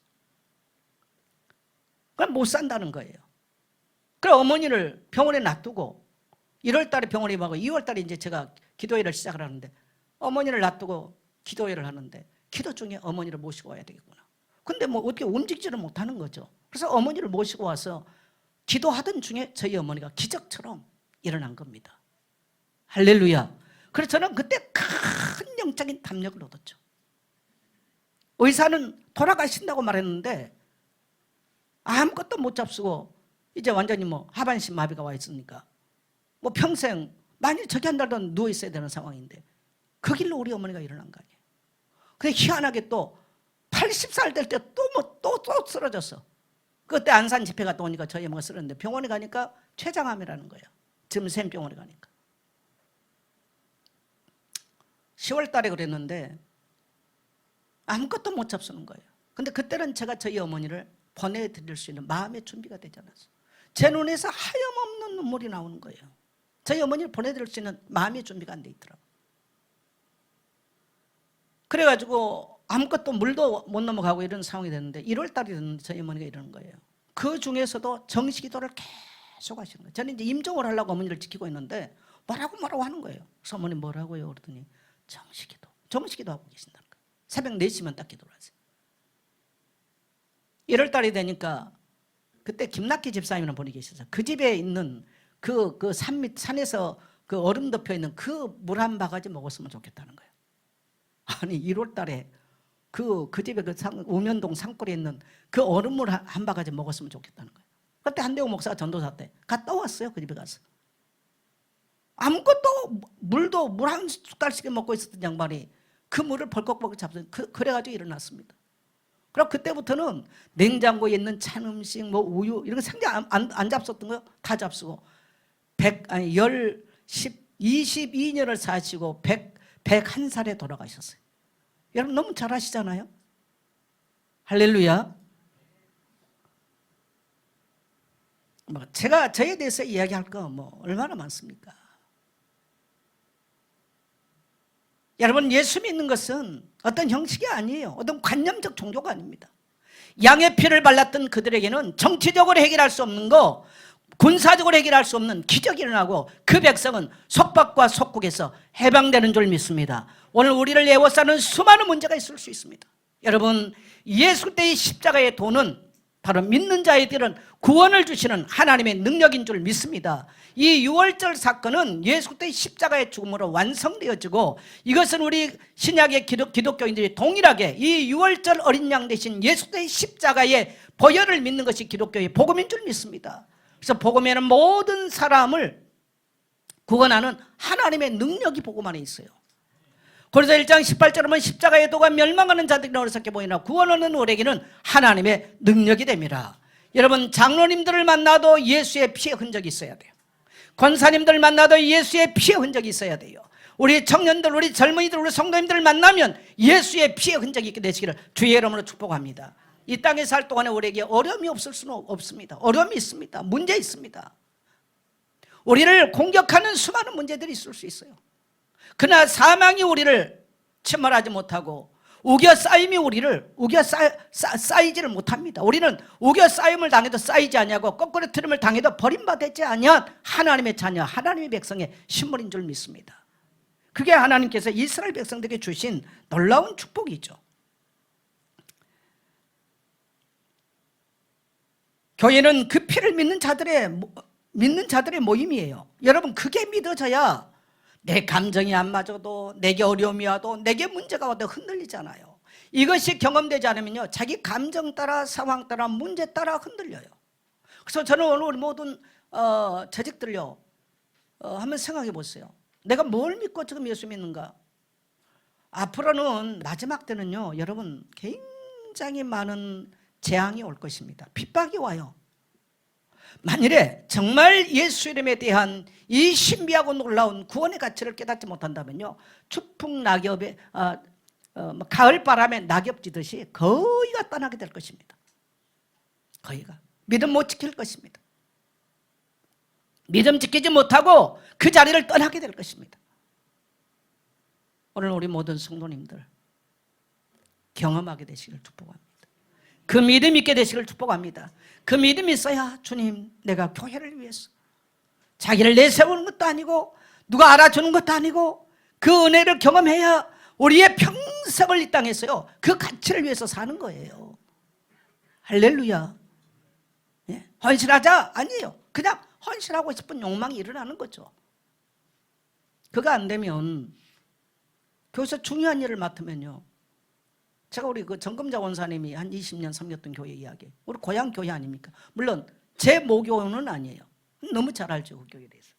그럼 못 산다는 거예요. 그래서 어머니를 병원에 놔두고 1월 달에 병원에 가고 2월 달에 이제 제가 기도회를 시작을 하는데 어머니를 놔두고 기도회를 하는데 기도 중에 어머니를 모시고 와야 되겠구나. 근데 뭐 어떻게 움직이지를 못하는 거죠. 그래서 어머니를 모시고 와서 기도하던 중에 저희 어머니가 기적처럼 일어난 겁니다. 할렐루야. 그래서 저는 그때 큰 영적인 담력을 얻었죠. 의사는 돌아가신다고 말했는데 아무것도 못 잡수고 이제 완전히 뭐 하반신 마비가 와 있으니까 뭐 평생 만일 저기 한 달도 누워 있어야 되는 상황인데 그 길로 우리 어머니가 일어난 거 아니에요. 근데 희한하게 또 80살 될 때 또 쓰러졌어. 그때 안산 집회 갔다 오니까 저희 어머니가 쓰러졌는데 병원에 가니까 췌장암이라는 거예요. 지금 병원에 가니까 10월 달에 그랬는데 아무것도 못 잡수는 거예요. 근데 그때는 제가 저희 어머니를 보내드릴 수 있는 마음의 준비가 되지 않았어요. 제 눈에서 하염없는 눈물이 나오는 거예요. 저희 어머니를 보내드릴 수 있는 마음의 준비가 안 돼 있더라고요. 그래가지고 아무것도 물도 못 넘어가고 이런 상황이 됐는데 1월 달이 됐는데 저희 어머니가 이러는 거예요. 그 중에서도 정식기도를 계속 하시는 거예요. 저는 이제 임종을 하려고 어머니를 지키고 있는데 뭐라고 하는 거예요. 그래서 어머니 뭐라고요? 그러더니 정식기도 하고 계신다는 거예요. 새벽 4시면 딱 기도를 하세요. 1월 달이 되니까 그때 김낙기 집사님이라는 분이 계셨어요. 그 집에 있는 그 산에서 그 얼음 덮여 있는 그 물 한 바가지 먹었으면 좋겠다는 거예요. 아니 1월 달에 그 집에 우면동 산골에 있는 그 얼음물 한 바가지 먹었으면 좋겠다는 거예요. 그때 한대호 목사가 전도사 때 갔다 왔어요. 그 집에 가서 아무것도 물도 물 한 숟갈씩 먹고 있었던 양반이 그 물을 벌컥벌컥 잡서 그래가지고 일어났습니다. 그럼 그때부터는 냉장고에 있는 찬 음식, 뭐 우유 이런 거 상당 안 잡섰던 거요. 다 잡수고 22년을 사시고 101살에 돌아가셨어요. 여러분 너무 잘 아시잖아요. 할렐루야. 제가 저에 대해서 이야기할 거 뭐 얼마나 많습니까? 여러분 예수 믿는 것은 어떤 형식이 아니에요. 어떤 관념적 종교가 아닙니다. 양의 피를 발랐던 그들에게는 정치적으로 해결할 수 없는 거, 군사적으로 해결할 수 없는 기적이 일어나고 그 백성은 속박과 속국에서 해방되는 줄 믿습니다. 오늘 우리를 애워싸는 수많은 문제가 있을 수 있습니다. 여러분 예수 그리스도의 십자가의 도는 바로 믿는 자에게는 구원을 주시는 하나님의 능력인 줄 믿습니다. 이 유월절 사건은 예수 그리스도의 십자가의 죽음으로 완성되어지고 이것은 우리 신약의 기독교인들이 동일하게 이 유월절 어린 양 대신 예수 그리스도의 십자가의 보혈을 믿는 것이 기독교의 복음인 줄 믿습니다. 그래서 복음에는 모든 사람을 구원하는 하나님의 능력이 복음 안에 있어요. 고린도 1장 18절에 보면 십자가의 도가 멸망하는 자들이 어리석게 보이나 구원하는 우리에게는 하나님의 능력이 됩니다. 여러분 장로님들을 만나도 예수의 피의 흔적이 있어야 돼요. 권사님들 만나도 예수의 피의 흔적이 있어야 돼요. 우리 청년들, 우리 젊은이들, 우리 성도님들을 만나면 예수의 피의 흔적이 있게 되시기를 주의 이름으로 축복합니다. 이 땅에 살 동안에 우리에게 어려움이 없을 수는 없습니다. 어려움이 있습니다. 문제 있습니다. 우리를 공격하는 수많은 문제들이 있을 수 있어요. 그러나 사망이 우리를 침몰하지 못하고 우겨싸임이 우리를 쌓이지를 못합니다. 우리는 우겨싸임을 당해도 쌓이지 아니하고 거꾸로 트림을 당해도 버림받지 아니한 하나님의 자녀, 하나님의 백성의 신물인 줄 믿습니다. 그게 하나님께서 이스라엘 백성들에게 주신 놀라운 축복이죠. 교회는 그 피를 믿는 자들의 모임이에요. 여러분 그게 믿어져야 내 감정이 안 맞아도 내게 어려움이 와도 내게 문제가 와도 흔들리잖아요. 이것이 경험되지 않으면요 자기 감정 따라 상황 따라 문제 따라 흔들려요. 그래서 저는 오늘 우리 모든 재직들요 한번 생각해 보세요. 내가 뭘 믿고 지금 예수 믿는가? 앞으로는 마지막 때는요 여러분 굉장히 많은 재앙이 올 것입니다. 핍박이 와요. 만일에 정말 예수 이름에 대한 이 신비하고 놀라운 구원의 가치를 깨닫지 못한다면요, 추풍 낙엽에 가을 바람에 낙엽 지듯이 거의가 떠나게 될 것입니다. 거의가 믿음 못 지킬 것입니다. 믿음 지키지 못하고 그 자리를 떠나게 될 것입니다. 오늘 우리 모든 성도님들 경험하게 되시길 축복합니다. 그 믿음 있게 되시길 축복합니다. 그 믿음이 있어야 주님, 내가 교회를 위해서 자기를 내세우는 것도 아니고 누가 알아주는 것도 아니고 그 은혜를 경험해야 우리의 평생을 이 땅에서요 그 가치를 위해서 사는 거예요. 할렐루야. 예? 헌신하자? 아니에요. 그냥 헌신하고 싶은 욕망이 일어나는 거죠. 그거 안 되면 교회에서 중요한 일을 맡으면요, 제가 우리 그 정금자 원사님이 한 20년 섬겼던 교회 이야기, 우리 고향 교회 아닙니까? 물론 제 모교는 아니에요. 너무 잘 알죠, 그 교회에 대해서.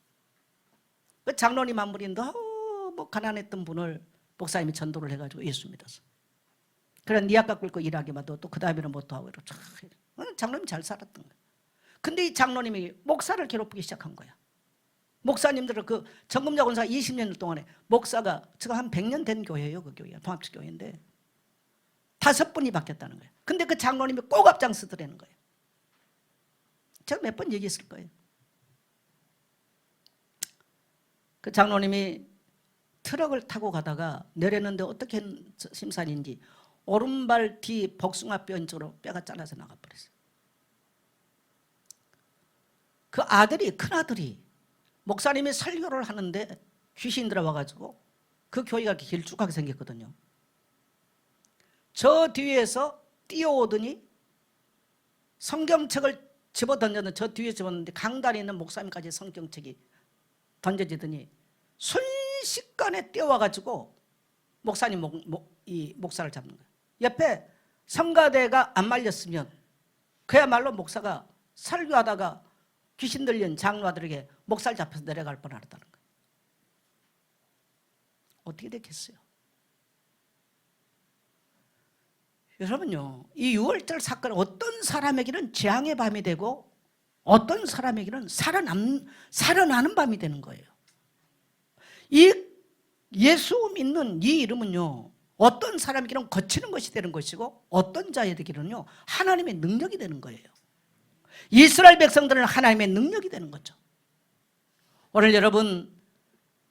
그 장로님 한 분이 너무 가난했던 분을 목사님이 전도를 해가지고 예수 믿었어. 그래 니아까 끓고 일하기만 또 그 다음에는 못 하고 이러고 장로님 잘 살았던 거야. 근데 이 장로님이 목사를 괴롭히기 시작한 거야. 목사님들은 그 정금자 원사 20년 동안에 목사가 지금 한 100년 된 교회예요. 그 교회가 통합식 교회인데 5분이 바뀌었다는 거예요. 근데 그 장로님이 꼭 앞장서더라는 거예요. 제가 몇 번 얘기했을 거예요. 그 장로님이 트럭을 타고 가다가 내렸는데 어떻게 심산인지 오른발 뒤 복숭아뼈 쪽으로 뼈가 잘라서 나가버렸어요. 그 아들이, 큰아들이 목사님이 설교를 하는데 귀신 들어와가지고 그 교회가 길쭉하게 생겼거든요. 저 뒤에서 뛰어오더니 성경책을 집어던졌는데 저 뒤에 집었는데 강단에 있는 목사님까지 성경책이 던져지더니 순식간에 뛰어와가지고 목사님 이 목사를 잡는 거예요. 옆에 성가대가 안 말렸으면 그야말로 목사가 설교하다가 귀신 들린 장로아들에게 목살 잡혀서 내려갈 뻔하다는 거예요. 어떻게 됐겠어요? 여러분요, 이 6월절 사건은 어떤 사람에게는 재앙의 밤이 되고 어떤 사람에게는 살아나는 밤이 되는 거예요. 이 예수 믿는 이 이름은요, 어떤 사람에게는 거치는 것이 되는 것이고 어떤 자에게는요 하나님의 능력이 되는 거예요. 이스라엘 백성들은 하나님의 능력이 되는 거죠. 오늘 여러분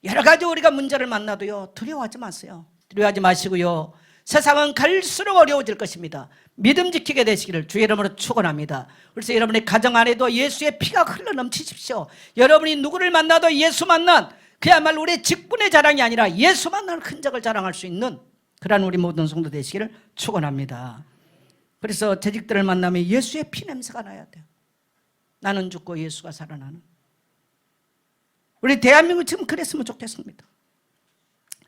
여러 가지 우리가 문제를 만나도요 두려워하지 마세요. 두려워하지 마시고요, 세상은 갈수록 어려워질 것입니다. 믿음 지키게 되시기를 주의 이름으로 축원합니다. 그래서 여러분의 가정 안에도 예수의 피가 흘러넘치십시오. 여러분이 누구를 만나도 예수 만난, 그야말로 우리의 직분의 자랑이 아니라 예수 만난 흔적을 자랑할 수 있는 그러한 우리 모든 성도 되시기를 축원합니다. 그래서 재직들을 만나면 예수의 피 냄새가 나야 돼요. 나는 죽고 예수가 살아나는. 우리 대한민국 지금 그랬으면 좋겠습니다.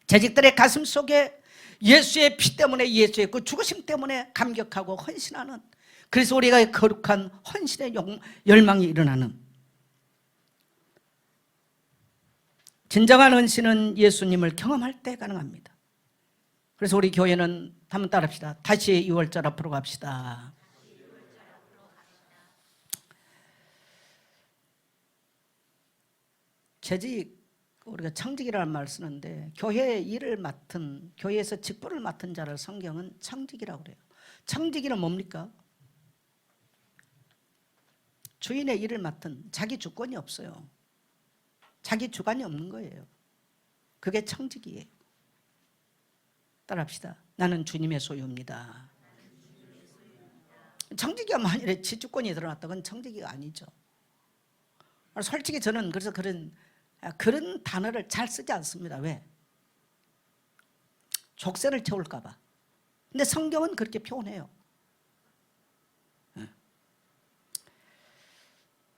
재직들의 가슴 속에 예수의 피 때문에, 예수의 그 죽으심 때문에 감격하고 헌신하는, 그래서 우리가 거룩한 헌신의 열망이 일어나는, 진정한 헌신은 예수님을 경험할 때 가능합니다. 그래서 우리 교회는 한번 따라합시다. 다시 6월절 앞으로 갑시다. 재직, 우리가 청직이라는 말을 쓰는데 교회의 일을 맡은, 교회에서 직분을 맡은 자를 성경은 청직이라고 그래요. 청직이는 뭡니까? 주인의 일을 맡은, 자기 주권이 없어요. 자기 주관이 없는 거예요. 그게 청직이에요. 따라합시다. 나는 주님의 소유입니다. 청지기가 만일에 지주권이 드러났다, 그건 청지기가 아니죠. 솔직히 저는 그래서 그런 단어를 잘 쓰지 않습니다. 왜? 족쇄를 채울까 봐. 근데 성경은 그렇게 표현해요.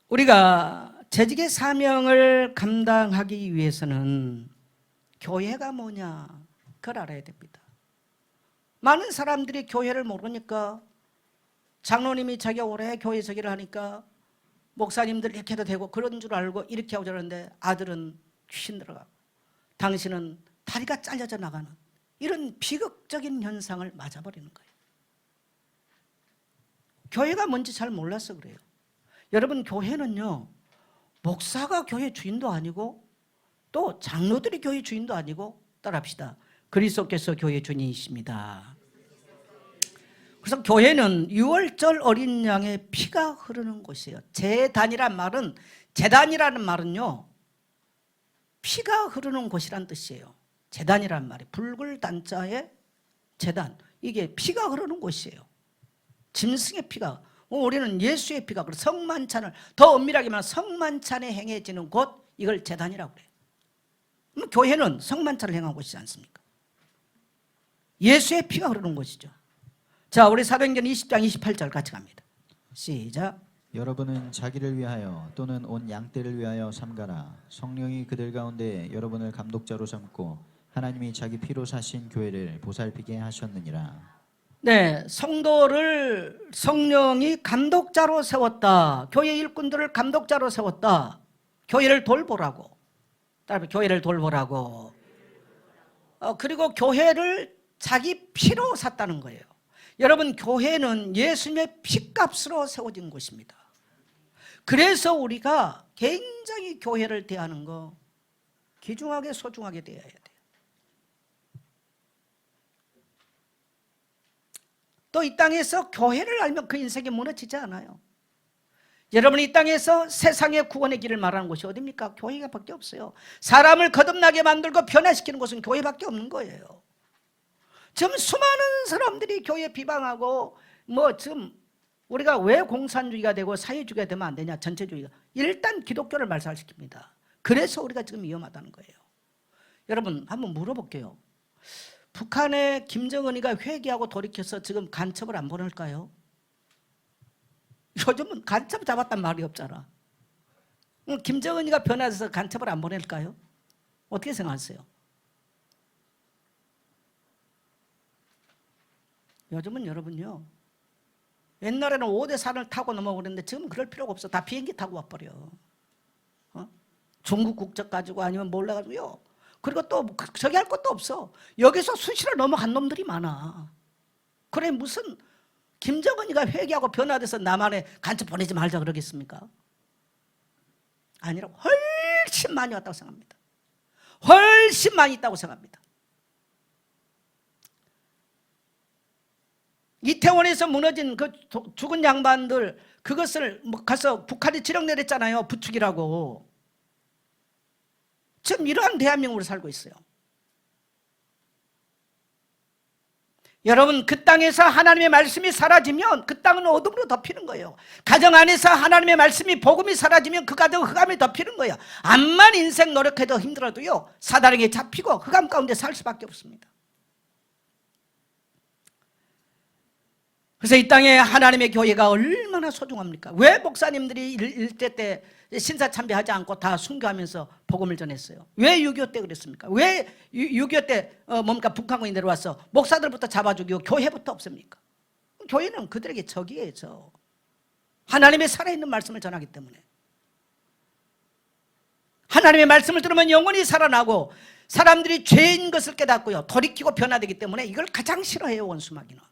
우리가 재직의 사명을 감당하기 위해서는 교회가 뭐냐, 그걸 알아야 됩니다. 많은 사람들이 교회를 모르니까, 장로님이 자기가 오래 교회 저기를 하니까 목사님들 이렇게 해도 되고 그런 줄 알고 이렇게 하고 저러는데 아들은 귀신 들어가고 당신은 다리가 잘려져 나가는 이런 비극적인 현상을 맞아버리는 거예요. 교회가 뭔지 잘 몰라서 그래요. 여러분, 교회는요, 목사가 교회 주인도 아니고 또 장로들이 교회 주인도 아니고, 따라합시다, 그리스도께서 교회 주인이십니다. 그래서 교회는 유월절 어린 양의 피가 흐르는 곳이에요. 제단이란 말은, 제단이라는 말은요, 피가 흐르는 곳이란 뜻이에요. 제단이란 말이 붉을 단자에 제단, 이게 피가 흐르는 곳이에요. 짐승의 피가, 우리는 예수의 피가, 성만찬을 더 엄밀하게 말하면 성만찬에 행해지는 곳, 이걸 제단이라고 그래요. 그럼 교회는 성만찬을 행한 곳이지 않습니까? 예수의 피가 흐르는 곳이죠. 자, 우리 사도행전 20장 28절 같이 갑니다. 시작. 여러분은 자기를 위하여 또는 온 양떼를 위하여 삼가라. 성령이 그들 가운데 여러분을 감독자로 삼고 하나님이 자기 피로 사신 교회를 보살피게 하셨느니라. 네, 성도를 성령이 감독자로 세웠다. 교회 일꾼들을 감독자로 세웠다. 교회를 돌보라고. 따라서 교회를 돌보라고. 그리고 교회를 자기 피로 샀다는 거예요. 여러분, 교회는 예수님의 피값으로 세워진 곳입니다. 그래서 우리가 굉장히 교회를 대하는 거 귀중하게 소중하게 대해야 돼요. 또 이 땅에서 교회를 알면 그 인생이 무너지지 않아요. 여러분, 이 땅에서 세상의 구원의 길을 말하는 곳이 어디입니까? 교회가 밖에 없어요. 사람을 거듭나게 만들고 변화시키는 곳은 교회밖에 없는 거예요. 지금 수많은 사람들이 교회 비방하고, 지금 우리가 왜 공산주의가 되고 사회주의가 되면 안 되냐, 전체주의가. 일단 기독교를 말살시킵니다. 그래서 우리가 지금 위험하다는 거예요. 여러분, 한번 물어볼게요. 북한의 김정은이가 회개하고 돌이켜서 지금 간첩을 안 보낼까요? 요즘은 간첩 잡았단 말이 없잖아. 김정은이가 변화해서 간첩을 안 보낼까요? 어떻게 생각하세요? 요즘은 여러분요, 옛날에는 5대4를 타고 넘어오는데 지금은 그럴 필요가 없어. 다 비행기 타고 와버려. 중국 국적 가지고 아니면 몰라가지고요. 그리고 또 저기 할 것도 없어. 여기서 수시로 넘어간 놈들이 많아. 그래, 무슨 김정은이가 회개하고 변화돼서 남한에 간첩 보내지 말자 그러겠습니까? 아니라고. 훨씬 많이 왔다고 생각합니다. 훨씬 많이 있다고 생각합니다. 이태원에서 무너진 그 죽은 양반들, 그것을 가서 북한이 지령 내렸잖아요. 부축이라고. 지금 이러한 대한민국으로 살고 있어요. 여러분, 그 땅에서 하나님의 말씀이 사라지면 그 땅은 어둠으로 덮이는 거예요. 가정 안에서 하나님의 말씀이, 복음이 사라지면 그 가정은 흑암에 덮이는 거예요. 암만 인생 노력해도 힘들어도요, 사다리에 잡히고 흑암 가운데 살 수밖에 없습니다. 그래서 이 땅에 하나님의 교회가 얼마나 소중합니까? 왜 목사님들이 일제 때 신사참배하지 않고 다 순교하면서 복음을 전했어요? 왜 6.25 때 그랬습니까? 왜 6.25 때 북한군이 내려와서 목사들부터 잡아주고 교회부터 없습니까? 교회는 그들에게 적이에요, 적. 하나님의 살아있는 말씀을 전하기 때문에. 하나님의 말씀을 들으면 영혼이 살아나고 사람들이 죄인 것을 깨닫고요, 돌이키고 변화되기 때문에 이걸 가장 싫어해요, 원수마귀는.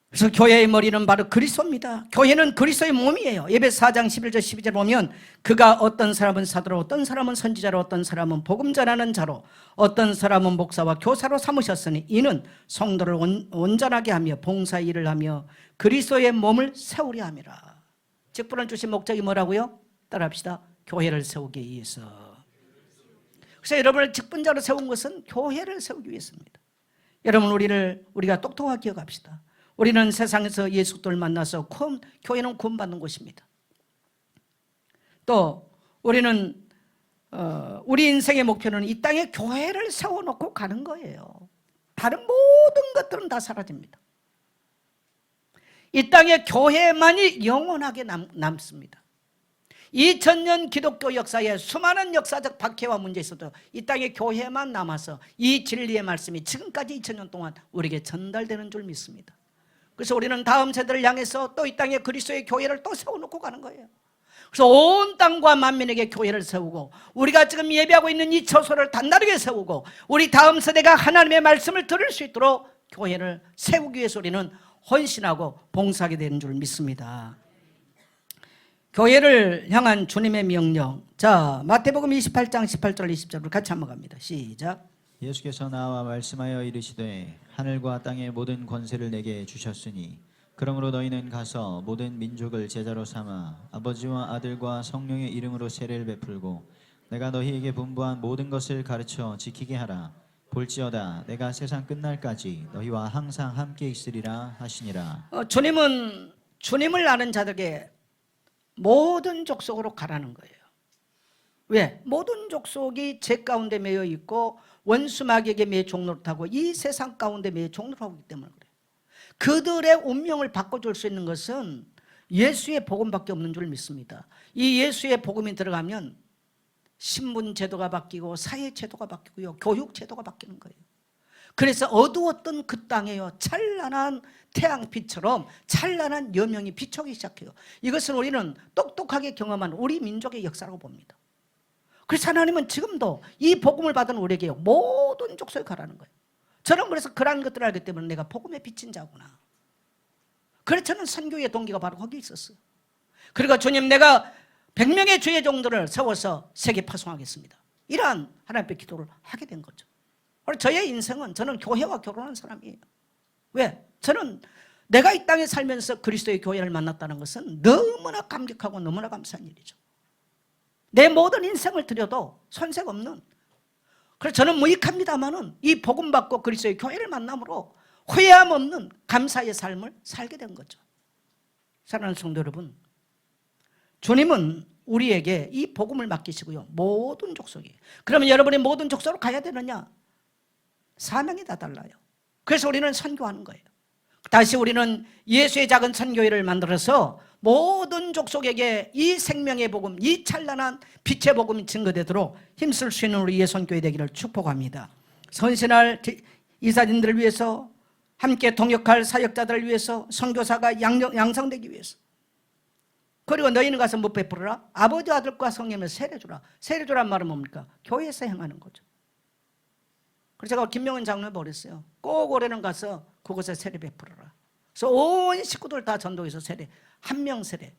그래서 교회의 머리는 바로 그리스도입니다. 교회는 그리스도의 몸이에요. 에베소 4장 11절 12절 보면, 그가 어떤 사람은 사도로, 어떤 사람은 선지자로, 어떤 사람은 복음 전하는 자로, 어떤 사람은 목사와 교사로 삼으셨으니 이는 성도를 온전하게 하며 봉사의 일을 하며 그리스도의 몸을 세우려 함이라. 직분을 주신 목적이 뭐라고요? 따라합시다. 교회를 세우기 위해서. 그래서 여러분을 직분자로 세운 것은 교회를 세우기 위해서입니다. 여러분, 우리가 똑똑하게 기억합시다. 우리는 세상에서 예수 그리스도를 만나서 교회는 구원받는 곳입니다. 또 우리는 우리 인생의 목표는 이 땅에 교회를 세워놓고 가는 거예요. 다른 모든 것들은 다 사라집니다. 이 땅에 교회만이 영원하게 남습니다. 2000년 기독교 역사에 수많은 역사적 박해와 문제 있어도 이 땅에 교회만 남아서 이 진리의 말씀이 지금까지 2000년 동안 우리에게 전달되는 줄 믿습니다. 그래서 우리는 다음 세대를 향해서 또 이 땅에 그리스도의 교회를 또 세워놓고 가는 거예요. 그래서 온 땅과 만민에게 교회를 세우고, 우리가 지금 예배하고 있는 이 처소를 단단하게 세우고, 우리 다음 세대가 하나님의 말씀을 들을 수 있도록 교회를 세우기 위해서 우리는 헌신하고 봉사하게 되는 줄 믿습니다. 교회를 향한 주님의 명령. 자, 마태복음 28장 18절 20절을 같이 한번 갑니다. 시작. 예수께서 나와 말씀하여 이르시되 하늘과 땅의 모든 권세를 내게 주셨으니 그러므로 너희는 가서 모든 민족을 제자로 삼아 아버지와 아들과 성령의 이름으로 세례를 베풀고 내가 너희에게 분부한 모든 것을 가르쳐 지키게 하라. 볼지어다 내가 세상 끝날까지 너희와 항상 함께 있으리라 하시니라. 주님은 주님을 아는 자들에게 모든 족속으로 가라는 거예요. 왜? 모든 족속이 죄 가운데 매여 있고 원수 마귀에게 매여 종노릇하고 이 세상 가운데 매여 종노릇하고 있기 때문에 그래요. 그들의 운명을 바꿔줄 수 있는 것은 예수의 복음밖에 없는 줄 믿습니다. 이 예수의 복음이 들어가면 신분 제도가 바뀌고 사회 제도가 바뀌고요, 교육 제도가 바뀌는 거예요. 그래서 어두웠던 그 땅에요 찬란한 태양빛처럼 찬란한 여명이 비추기 시작해요. 이것은 우리는 똑똑하게 경험한 우리 민족의 역사라고 봅니다. 그래서 하나님은 지금도 이 복음을 받은 우리에게 모든 족속에 가라는 거예요. 저는 그래서 그러한 것들을 알기 때문에 내가 복음에 비친 자구나. 그래서 저는 선교의 동기가 바로 거기 있었어요. 그리고 주님, 내가 100명의 주의 종들을 세워서 세계 파송하겠습니다. 이러한 하나님의 기도를 하게 된 거죠. 저의 인생은, 저는 교회와 결혼한 사람이에요. 왜? 저는 내가 이 땅에 살면서 그리스도의 교회를 만났다는 것은 너무나 감격하고 너무나 감사한 일이죠. 내 모든 인생을 드려도 손색 없는, 그래서 저는 무익합니다마는 이 복음 받고 그리스도의 교회를 만남으로 후회함 없는 감사의 삶을 살게 된 거죠. 사랑하는 성도 여러분, 주님은 우리에게 이 복음을 맡기시고요, 모든 족속이. 그러면 여러분이 모든 족속으로 가야 되느냐? 사명이 다 달라요. 그래서 우리는 선교하는 거예요. 다시 우리는 예수의 작은 선교회를 만들어서 모든 족속에게 이 생명의 복음, 이 찬란한 빛의 복음이 증거되도록 힘쓸 수 있는 우리 예선교회 되기를 축복합니다. 선신할 이사진들을 위해서, 함께 동역할 사역자들을 위해서, 선교사가 양성되기 위해서. 그리고 너희는 가서 못 베풀어라? 아버지, 아들과 성령을 세례주라. 세례주란 말은 뭡니까? 교회에서 행하는 거죠. 그래서 제가 김명은 장로에 버렸어요. 꼭 올해는 가서 그곳에 세례 베풀어라. 그래서 온 식구들 다 전도해서 세례, 한 명 세례.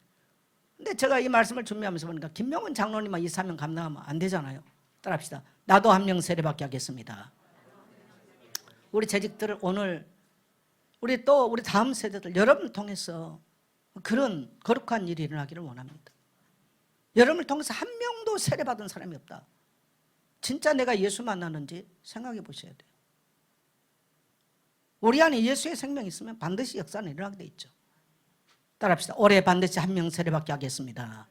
근데 제가 이 말씀을 준비하면서 보니까 김명은 장로님만 이 사명 감당하면 안 되잖아요. 따라합시다. 나도 한 명 세례받게 하겠습니다. 우리 재직들 오늘 우리 다음 세대들 여러분을 통해서 그런 거룩한 일이 일어나기를 원합니다. 여러분을 통해서 한 명도 세례받은 사람이 없다. 진짜 내가 예수 만나는지 생각해 보셔야 돼요. 우리 안에 예수의 생명이 있으면 반드시 역사는 일어나게 돼 있죠. 따라합시다. 올해 반드시 한 명 세례받게 하겠습니다.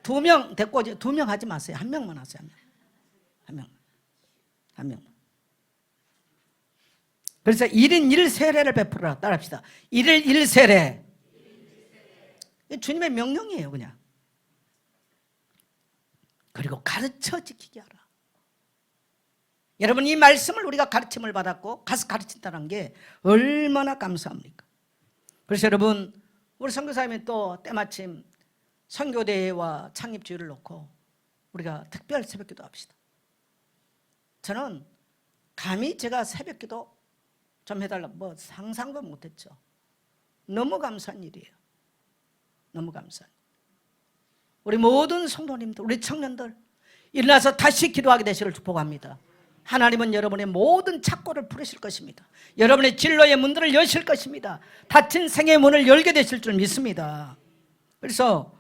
2명 데리고 오지, 2명 하지 마세요. 1명만 하세요. 한 명. 그래서 1인 1세례를 베풀어라. 따라합시다. 1일 1세례. 주님의 명령이에요, 그냥. 그리고 가르쳐 지키게 하라. 여러분, 이 말씀을 우리가 가르침을 받았고 가서 가르친다는 게 얼마나 감사합니까? 그래서 여러분, 우리 선교사님이 또 때마침 선교대회와 창립주의를 놓고 우리가 특별 새벽기도 합시다. 저는 감히 제가 새벽기도 좀 해달라 상상도 못했죠. 너무 감사한 일이에요. 너무 감사한. 우리 모든 성도님들, 우리 청년들 일어나서 다시 기도하게 되시기를 축복합니다. 하나님은 여러분의 모든 착고를 풀으실 것입니다. 여러분의 진로의 문들을 여실 것입니다. 닫힌 생의 문을 열게 되실 줄 믿습니다. 그래서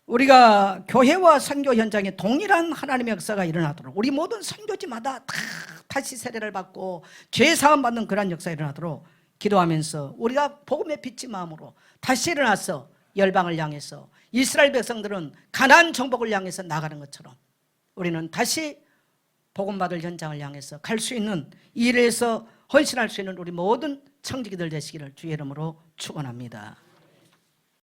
우리가 교회와 선교 현장에 동일한 하나님의 역사가 일어나도록 우리 모든 선교지마다 다 다시 세례를 받고 죄 사함 받는 그런 역사가 일어나도록 기도하면서 우리가 복음의 빛의 마음으로 다시 일어나서 열방을 향해서 이스라엘 백성들은 가나안 정복을 향해서 나가는 것처럼 우리는 다시 복음받을 현장을 향해서 갈 수 있는 이 일에서 헌신할 수 있는 우리 모든 청지기들 되시기를 주의 이름으로 축원합니다.